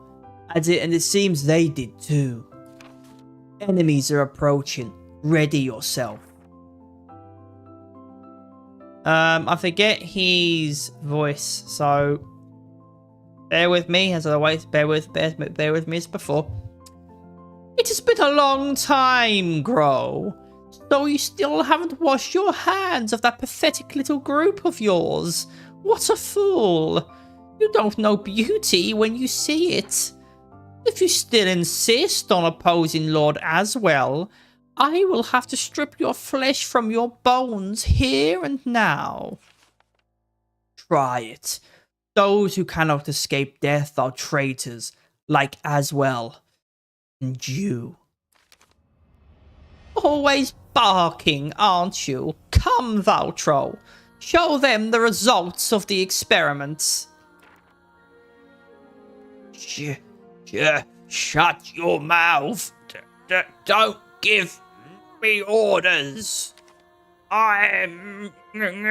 And it seems they did too. Enemies are approaching. Ready yourself. I forget his voice, so bear with me as always. Bear with me as before. It has been a long time, Grow. So you still haven't washed your hands of that pathetic little group of yours. What a fool. You don't know beauty when you see it. If you still insist on opposing Lord Aswell, I will have to strip your flesh from your bones here and now. Try it. Those who cannot escape death are traitors, like Aswell and you. Always barking, aren't you? Come, Valtro. Show them the results of the experiments. Shut your mouth. Don't give me orders. I'm going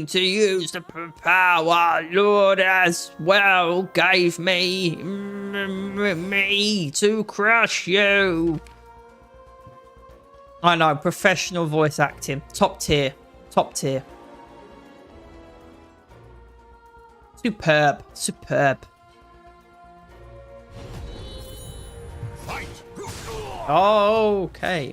to use the power Lord Aswell gave me to crush you. I know, professional voice acting. Top tier. Top tier. Superb. Superb.
Fight!
Okay.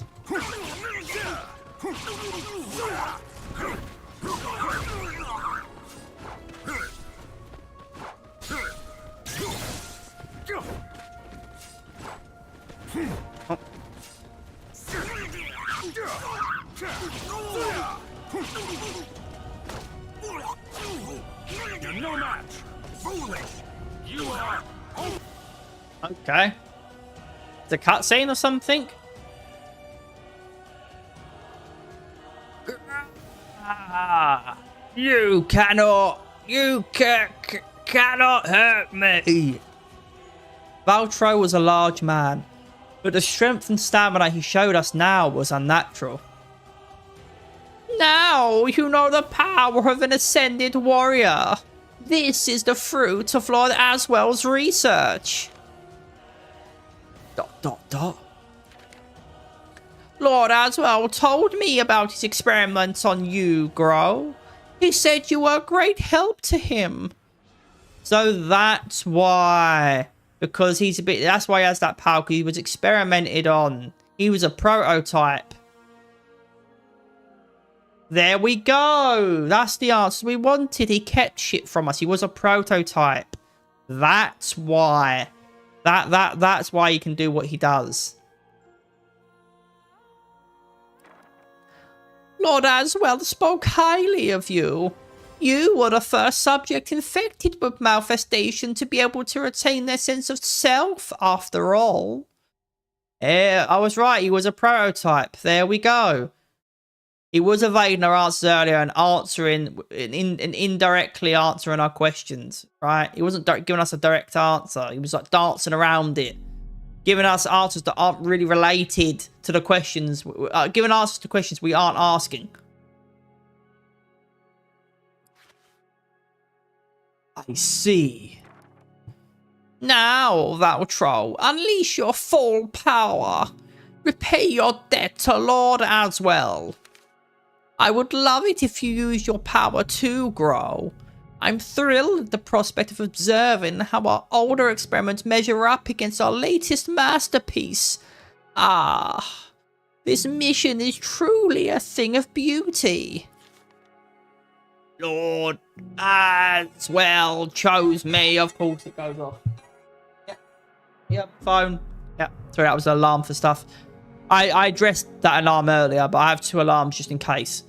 You're no match! Foolish! You are...
Okay. It's a cutscene or something? You cannot hurt me. Valtro was a large man, but the strength and stamina he showed us now was unnatural. Now you know the power of an ascended warrior. This is the fruit of Lord Aswell's research. ... Lord Aswell told me about his experiments on you, Grow. He said you were a great help to him. So that's why. Because he's a bit... That's why he has that power. Because he was experimented on. He was a prototype. There we go. That's the answer we wanted. He kept shit from us. He was a prototype. That's why. That's why he can do what he does. Lord Aswell spoke highly of you. You were the first subject infected with malfestation to be able to retain their sense of self, after all. Yeah, I was right. He was a prototype. There we go. He was evading our answers earlier and answering, indirectly answering our questions, right? He wasn't giving us a direct answer. He was like dancing around it, giving us answers that aren't really related to the questions, giving answers to questions we aren't asking. I see. Now, Valtro, unleash your full power. Repay your debt to Lord Aswell. I would love it if you use your power to Grow. I'm thrilled at the prospect of observing how our older experiments measure up against our latest masterpiece. Ah, this mission is truly a thing of beauty. Lord as well chose me. Of course it goes off. Yep, phone. Yep, sorry, that was an alarm for stuff. I addressed that alarm earlier, but I have 2 alarms just in case.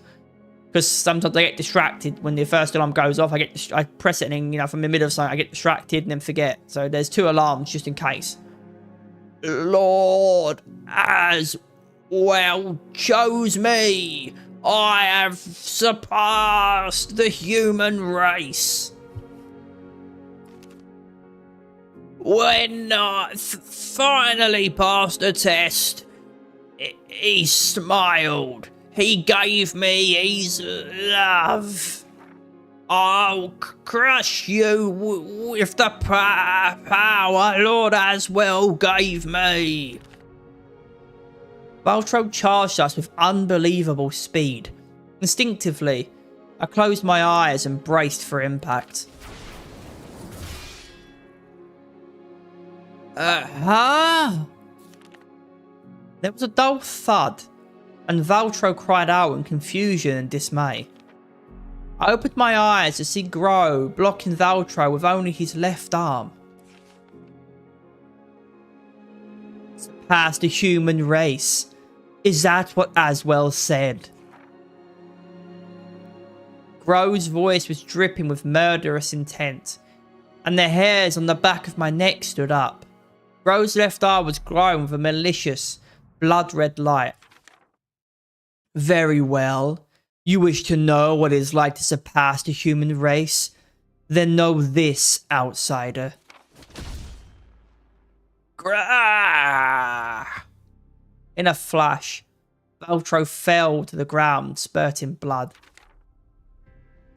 Because sometimes I get distracted when the first alarm goes off. I press it and, you know, from the middle of something, I get distracted and then forget. So there's 2 alarms just in case. Lord as well chose me. I have surpassed the human race. When I finally passed the test, he smiled. He gave me his love. I'll crush you with the power Lord as well gave me. Valtro charged us with unbelievable speed. Instinctively, I closed my eyes and braced for impact. Huh? There was a dull thud, and Valtro cried out in confusion and dismay. I opened my eyes to see Grow blocking Valtro with only his left arm. Surpassed the human race. Is that what Aswell said? Grow's voice was dripping with murderous intent, and the hairs on the back of my neck stood up. Grow's left arm was glowing with a malicious, blood-red light. Very well. You wish to know what it is like to surpass the human race? Then know this, outsider. Grah! In a flash, Valtro fell to the ground, spurting blood.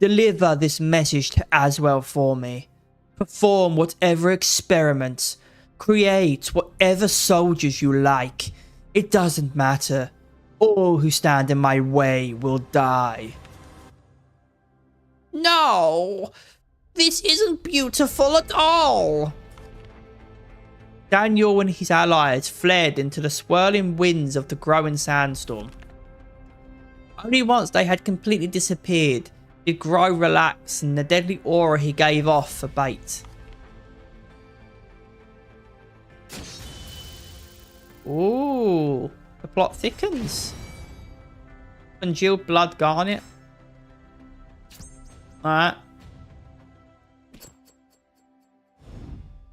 Deliver this message to Aswell for me. Perform whatever experiments. Create whatever soldiers you like. It doesn't matter. All who stand in my way will die. No! This isn't beautiful at all! Daniel and his allies fled into the swirling winds of the growing sandstorm. Only once they had completely disappeared did Grow relax in the deadly aura he gave off for bait. Ooh, the plot thickens. Congealed blood garnet. Alright.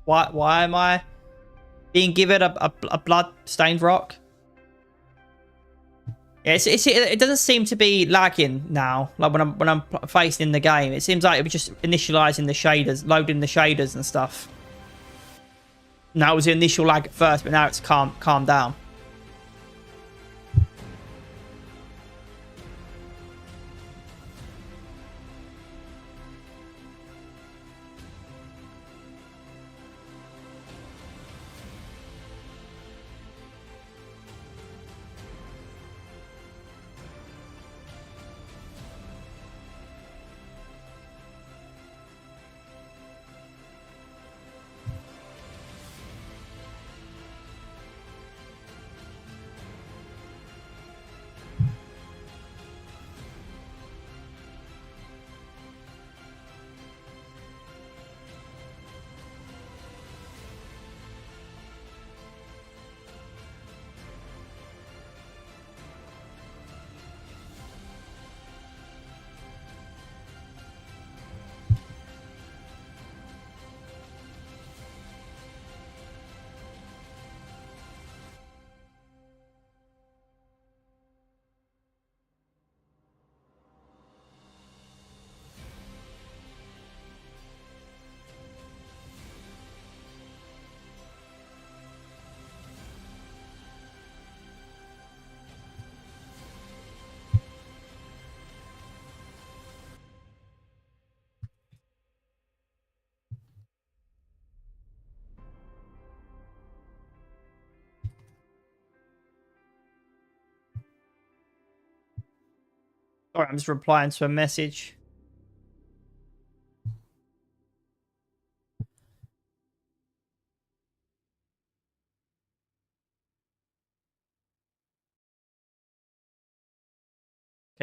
Why am I being given a blood-stained rock? Yeah, it doesn't seem to be lagging now. Like when I'm facing in the game, it seems like it was just initializing the shaders, loading the shaders and stuff. Now it was the initial lag at first, but now it's calmed down. Sorry, I'm just replying to a message.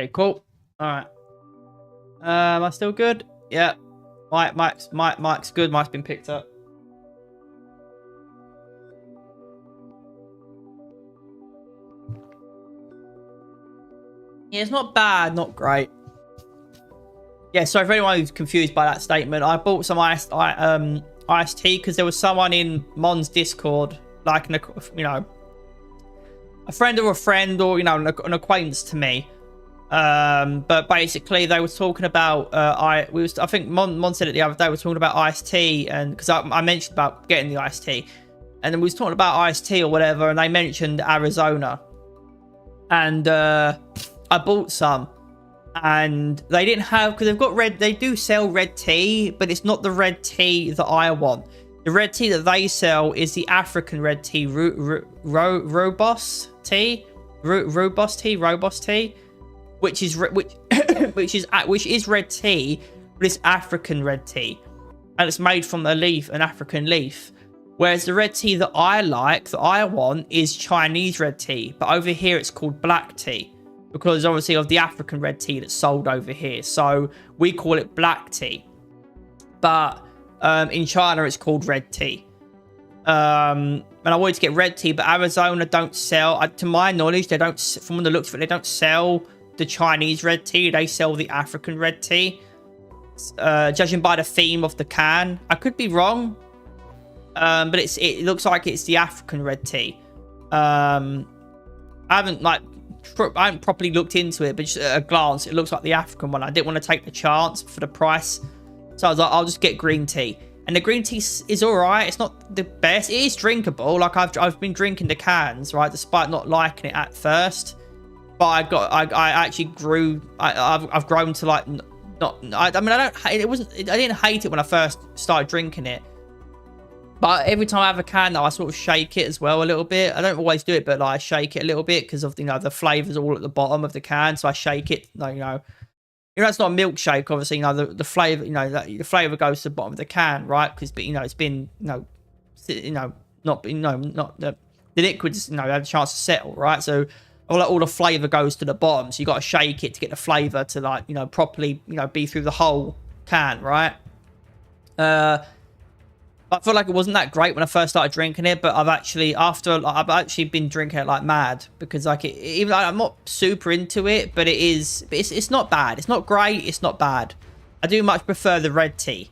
Okay, cool. All right. Am I still good? Yeah. Mike's good. Mike's been picked up. Yeah, it's not bad, not great. Yeah, so for anyone who's confused by that statement, I bought some iced tea because there was someone in Mon's Discord, like a friend of a friend, or an acquaintance to me. But basically they were talking about I think Mon said it the other day, we were talking about iced tea, and because I mentioned about getting the iced tea, and then we was talking about iced tea or whatever, and they mentioned Arizona, and I bought some, and they didn't have, because they've got they do sell red tea, but it's not the red tea that I want. The red tea that they sell is the African red tea, robust tea, which is red tea, but it's African red tea, and it's made from an African leaf. Whereas the red tea that I want, is Chinese red tea, but over here it's called black tea, because obviously of the African red tea that's sold over here. So we call it black tea, but in China it's called red tea. And I wanted to get red tea, but Arizona don't sell, to my knowledge, they don't, from the looks of it, they don't sell the Chinese red tea. They sell the African red tea, judging by the theme of the can. I could be wrong, but it looks like it's the African red tea. I haven't properly looked into it, but just at a glance it looks like the African one. I didn't want to take the chance for the price, so I was like, I'll just get green tea. And the green tea is all right. It's not the best. It is drinkable. Like I've been drinking the cans, right, despite not liking it at first. But I actually grew. I've grown to like not. I didn't hate it when I first started drinking it. But every time I have a can, though, I sort of shake it as well a little bit. I don't always do it, but like I shake it a little bit because of the flavors all at the bottom of the can. So I shake it. It's not a milkshake, obviously. The flavor. The flavor goes to the bottom of the can, right? Because it's been not the liquids had a chance to settle, right? So all the flavor goes to the bottom. So you got to shake it to get the flavor to properly be through the whole can, right? I feel like it wasn't that great when I first started drinking it, but I've actually been drinking it like mad, because even though I'm not super into it, but it's not bad. It's not great. It's not bad. I do much prefer the red tea,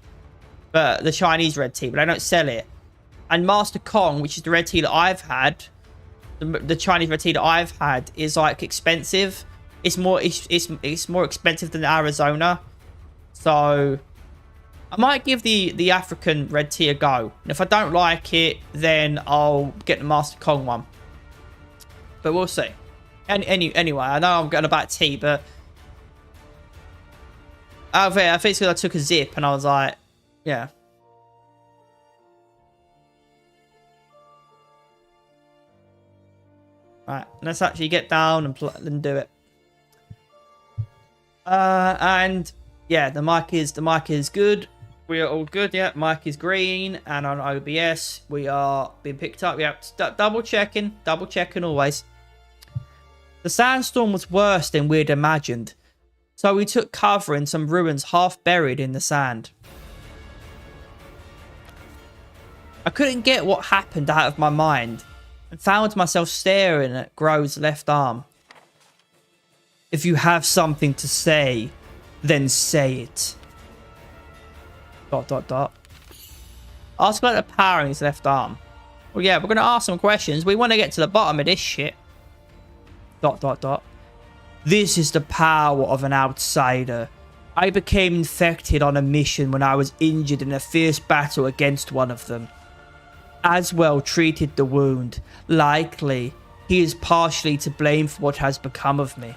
but the Chinese red tea, but I don't sell it. And Master Kong, which is the red tea that I've had, the Chinese red tea that I've had, is like expensive. It's more expensive than Arizona, so I might give the African red tea a go. And if I don't like it, then I'll get the Master Kong one. But we'll see. Anyway, I know I'm going about tea, but I think it's because I took a sip and I was like, yeah. Right, let's actually get down and do it. And yeah, the mic is good. We are all good. Yeah, mic is green, and on OBS we are being picked up. Yeah, double checking always. The sandstorm was worse than we'd imagined, so we took cover in some ruins half buried in the sand. I couldn't get what happened out of my mind, and found myself staring at Grove's left arm. If you have something to say, then say it. ... Ask about the power in his left arm. Well, yeah, we're going to ask some questions. We want to get to the bottom of this shit. ... This is the power of an outsider. I became infected on a mission when I was injured in a fierce battle against one of them. Aswell treated the wound. Likely, he is partially to blame for what has become of me.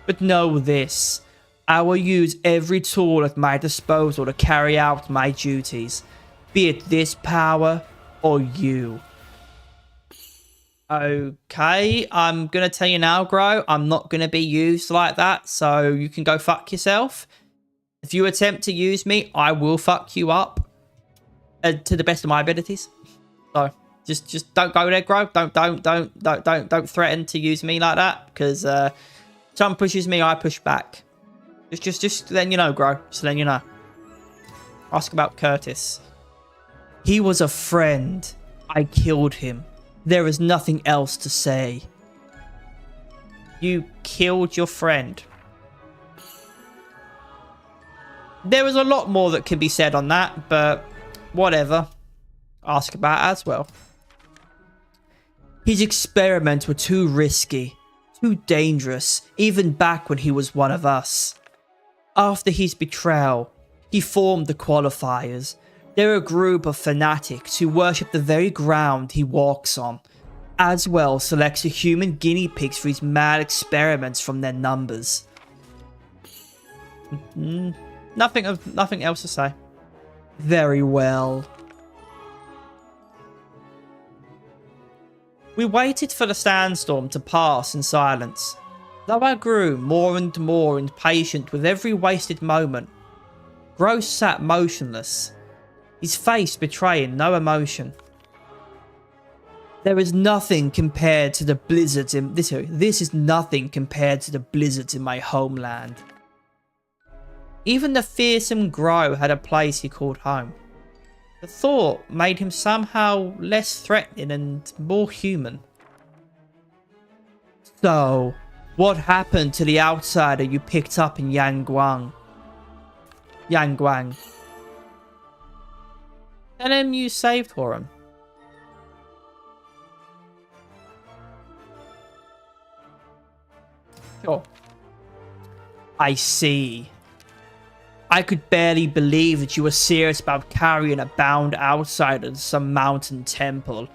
But know this. I will use every tool at my disposal to carry out my duties, be it this power or you. Okay, I'm going to tell you now, Gro, I'm not going to be used like that, so you can go fuck yourself. If you attempt to use me, I will fuck you up to the best of my abilities. So just don't go there, Gro. Don't threaten to use me like that, because Someone pushes me, I push back. Just letting you know, bro. Just letting you know. Ask about Curtis. He was a friend. I killed him. There is nothing else to say. You killed your friend. There is a lot more that can be said on that, but whatever. Ask about as well. His experiments were too risky, too dangerous, even back when he was one of us. After his betrayal, he formed the Qualifiers. They're a group of fanatics who worship the very ground he walks on. Aswell selects the human guinea pigs for his mad experiments from their numbers. Nothing else to say. Very well. We waited for the sandstorm to pass in silence. Though I grew more and more impatient with every wasted moment, Gross sat motionless, his face betraying no emotion. There is nothing compared to the blizzards in this is nothing compared to the blizzards in my homeland. Even the fearsome Grow had a place he called home. The thought made him somehow less threatening and more human. So, what happened to the outsider you picked up in Yangguang? Tell him you saved for him. Sure. I see. I could barely believe that you were serious about carrying a bound outsider to some mountain temple.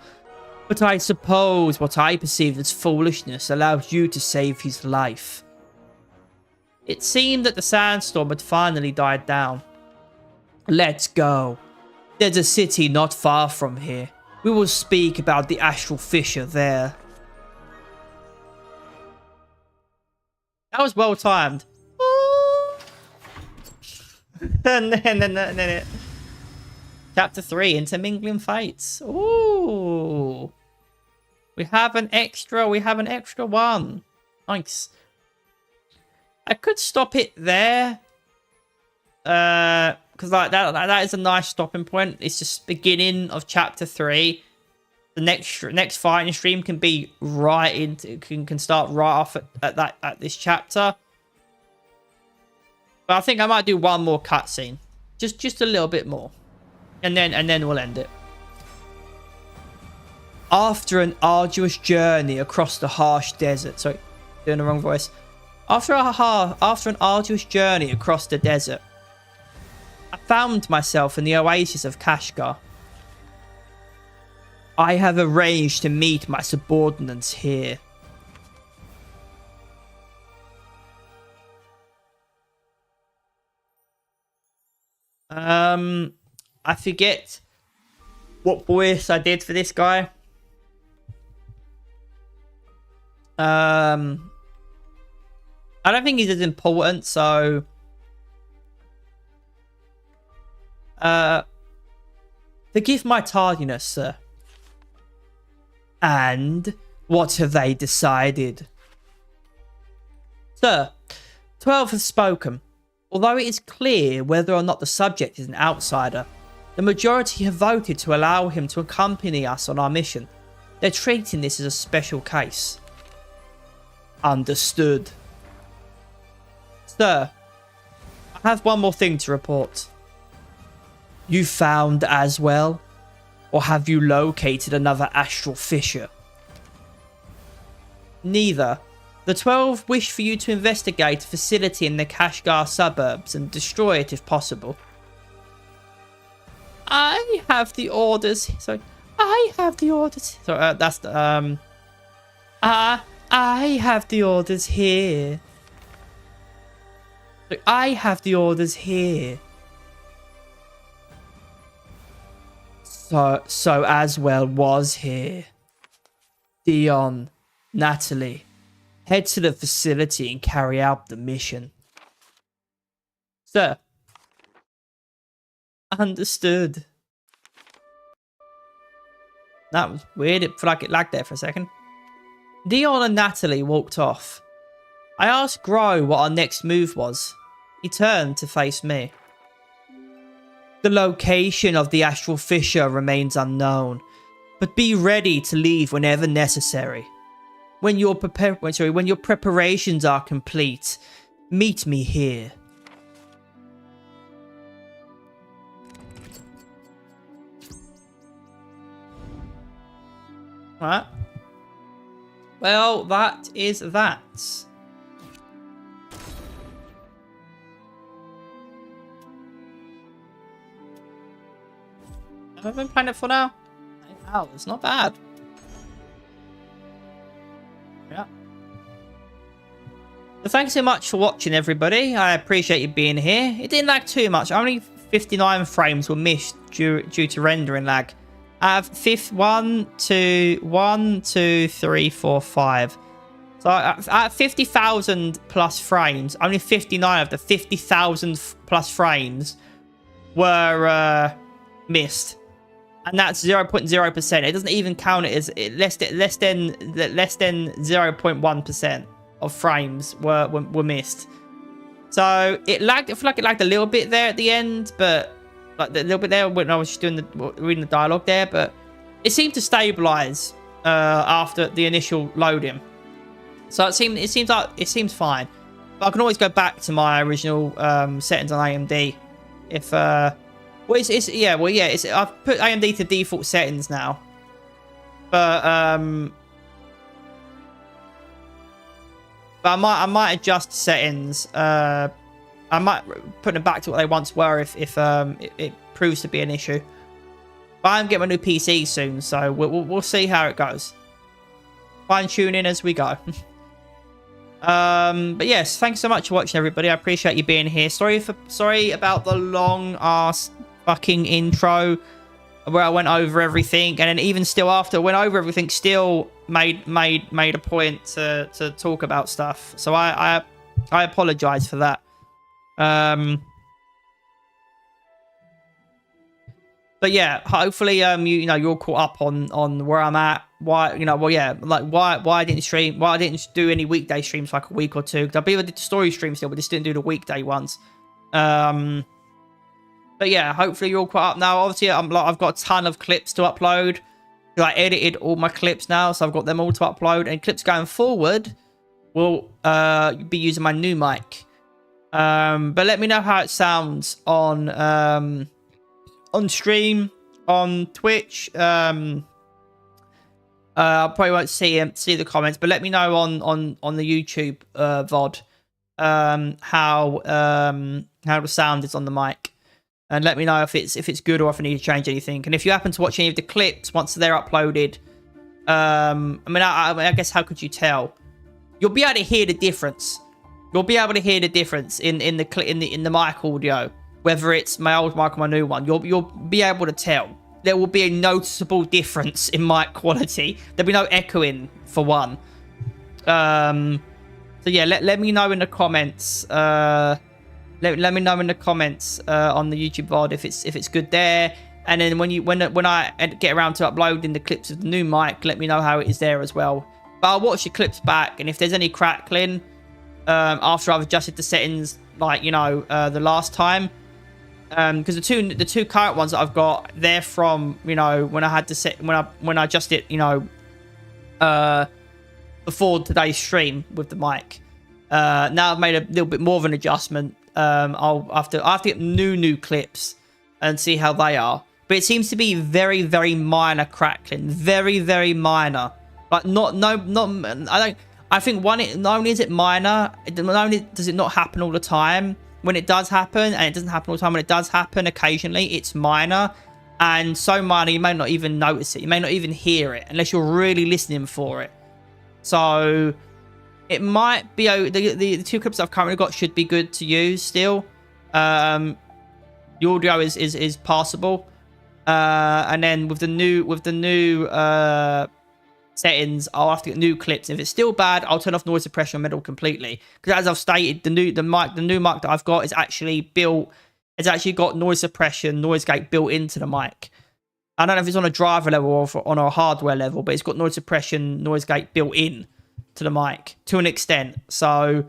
But I suppose what I perceived as foolishness allowed you to save his life. It seemed that the sandstorm had finally died down. Let's go. There's a city not far from here. We will speak about the astral fissure there. That was well timed. and then Chapter 3, Intermingling Fates. Ooh. We have an extra one. Nice. I could stop it there. Because like that is a nice stopping point. It's just beginning of Chapter 3. The next fighting stream can be right into can start right off at this chapter. But I think I might do one more cutscene. Just a little bit more. And then we'll end it. After an arduous journey across the harsh desert. Sorry, doing the wrong voice. After an arduous journey across the desert, I found myself in the oasis of Kashgar. I have arranged to meet my subordinates here. I forget what voice I did for this guy. I don't think he's as important, so forgive my tardiness, sir. And what have they decided? Sir, 12 have spoken. Although it is clear whether or not the subject is an outsider, the majority have voted to allow him to accompany us on our mission. They're treating this as a special case. Understood. Sir, I have one more thing to report. You found Aswell? Or have you located another astral fissure? Neither. The 12 wish for you to investigate a facility in the Kashgar suburbs and destroy it if possible. I have the orders. Sorry. I have the orders. Sorry, that's the, I have the orders here. I have the orders here. So Aswell was here. Dion, Natalie, head to the facility and carry out the mission. Sir. Understood. That was weird. It felt like it lagged there for a second. Dion and Natalie walked off. I asked Grow what our next move was. He turned to face me. The location of the astral fissure remains unknown, but be ready to leave whenever necessary. When your preparations are complete, meet me here. Alright. Well, that is that. Have I been playing it for now? 8 hours, not bad. Yeah. So thanks so much for watching, everybody. I appreciate you being here. It didn't lag too much. Only 59 frames were missed due to rendering lag. I have 1, 2, 3, 4, 5. So at 50,000 plus frames, only 59 of the 50,000 plus frames were missed. And that's 0.0%. It doesn't even count it as less than 0.1% of frames were missed. So it lagged. I feel like it lagged a little bit there at the end, but like a little bit there when I was just doing reading the dialogue there. But it seemed to stabilize after the initial loading. So it seems fine. But I can always go back to my original settings on AMD if. Well, I've put AMD to default settings now, but I might adjust settings. I might put them back to what they once were if it proves to be an issue. But I'm getting my new PC soon, so we'll see how it goes. Fine tuning as we go. But yes, thanks so much for watching, everybody. I appreciate you being here. Sorry about the long ass fucking intro where I went over everything, and then even still after I went over everything, still made a point to talk about stuff. So I apologize for that. But yeah, hopefully you're caught up on where I'm at. Why I didn't stream, why I didn't do any weekday streams for like a week or two. Because I believe I did the story stream still, but just didn't do the weekday ones. But yeah, hopefully you're all caught up now. Obviously, I've got a ton of clips to upload. I edited all my clips now, so I've got them all to upload. And clips going forward will be using my new mic. But let me know how it sounds on stream, on Twitch. I probably won't see the comments, but let me know on the YouTube VOD how the sound is on the mic. And let me know if it's good or if I need to change anything. And if you happen to watch any of the clips once they're uploaded, I guess how could you tell? You'll be able to hear the difference. You'll be able to hear the difference in the mic audio, whether it's my old mic or my new one. You'll be able to tell. There will be a noticeable difference in mic quality. There'll be no echoing for one. So yeah, let me know in the comments. Let me know in the comments on the YouTube VOD if it's good there, and then when I get around to uploading the clips of the new mic, let me know how it is there as well. But I'll watch the clips back, and if there's any crackling after I've adjusted the settings, like the last time, because the two current ones that I've got, they're from when I had to set when I adjusted it before today's stream with the mic. Now I've made a little bit more of an adjustment. I'll have to get new clips and see how they are. But it seems to be very, very minor crackling, very, very minor. Like I think not only is it minor, not only does it not happen all the time. When it does happen, and it doesn't happen all the time, when it does happen occasionally, it's minor, and so minor you may not even notice it. You may not even hear it unless you're really listening for it. So it might be the two clips I've currently got should be good to use still. The audio is passable, and then with the new settings, I'll have to get new clips. If it's still bad, I'll turn off noise suppression middle completely. Because as I've stated, the new mic that I've got is actually built. It's actually got noise suppression, noise gate built into the mic. I don't know if it's on a driver level or on a hardware level, but it's got noise suppression, noise gate built in. to the mic to an extent. So,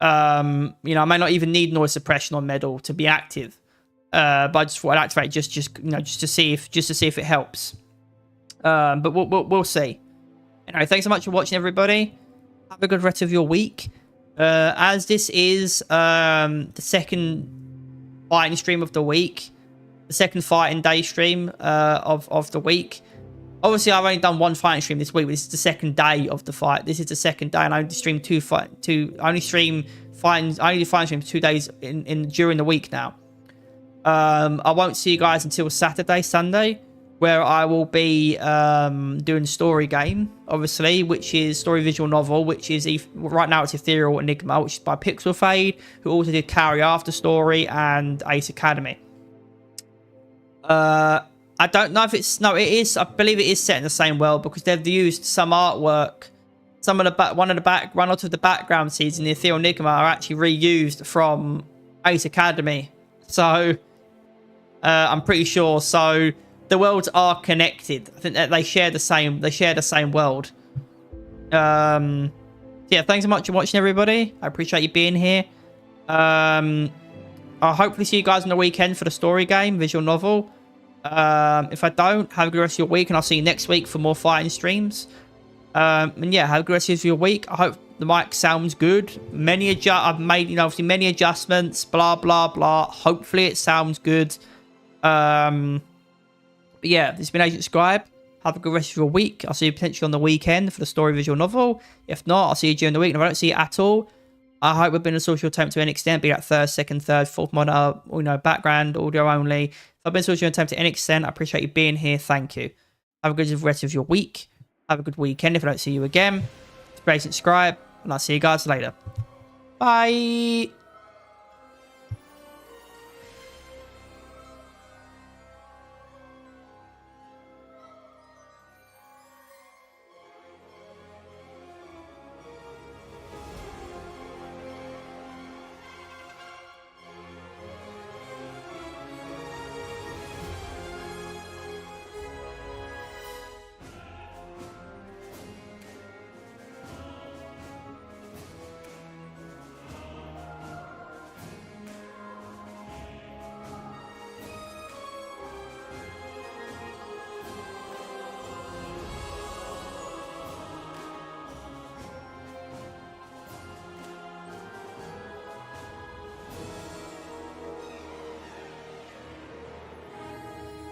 you know, I may not even need noise suppression on Medal to be active. But I just thought I'd activate just to see if it helps. But we'll see. Anyway, thanks so much for watching, everybody. Have a good rest of your week. As this is the second fighting stream of the week, the second fighting day stream of the week. Obviously, I've only done one fighting stream this week, but this is the second day of the fight. This is the second day, and I only stream I only do fighting streams 2 days during the week now. I won't see you guys until Saturday, Sunday, where I will be doing story game, obviously, which is story visual novel, which is right now it's Ethereal Enigma, which is by PixelFade, who also did Carry After Story and Ace Academy. I don't know if it is. I believe it is set in the same world because they've used some artwork. One of the background scenes in the Ethereal Enigma are actually reused from Ace Academy. So I'm pretty sure. So the worlds are connected. I think that they share the same. They share the same world. Yeah. Thanks so much for watching, everybody. I appreciate you being here. I'll hopefully see you guys on the weekend for the story game, visual novel. If I don't, have a good rest of your week, and I'll see you next week for more fighting streams. And yeah, have a good rest of your week. I hope the mic sounds good. I've made, obviously many adjustments, blah blah blah. Hopefully it sounds good. But yeah, this has been Agent Scribe. Have a good rest of your week. I'll see you potentially on the weekend for the story visual novel. If not, I'll see you during the week. And if I don't see you at all, I hope we've been a social attempt to any extent, be that third, second, third, fourth monitor, background, audio only. If I've been a social attempt to any extent, I appreciate you being here. Thank you. Have a good rest of your week. Have a good weekend if I don't see you again. It's Agent Scribe, and I'll see you guys later. Bye.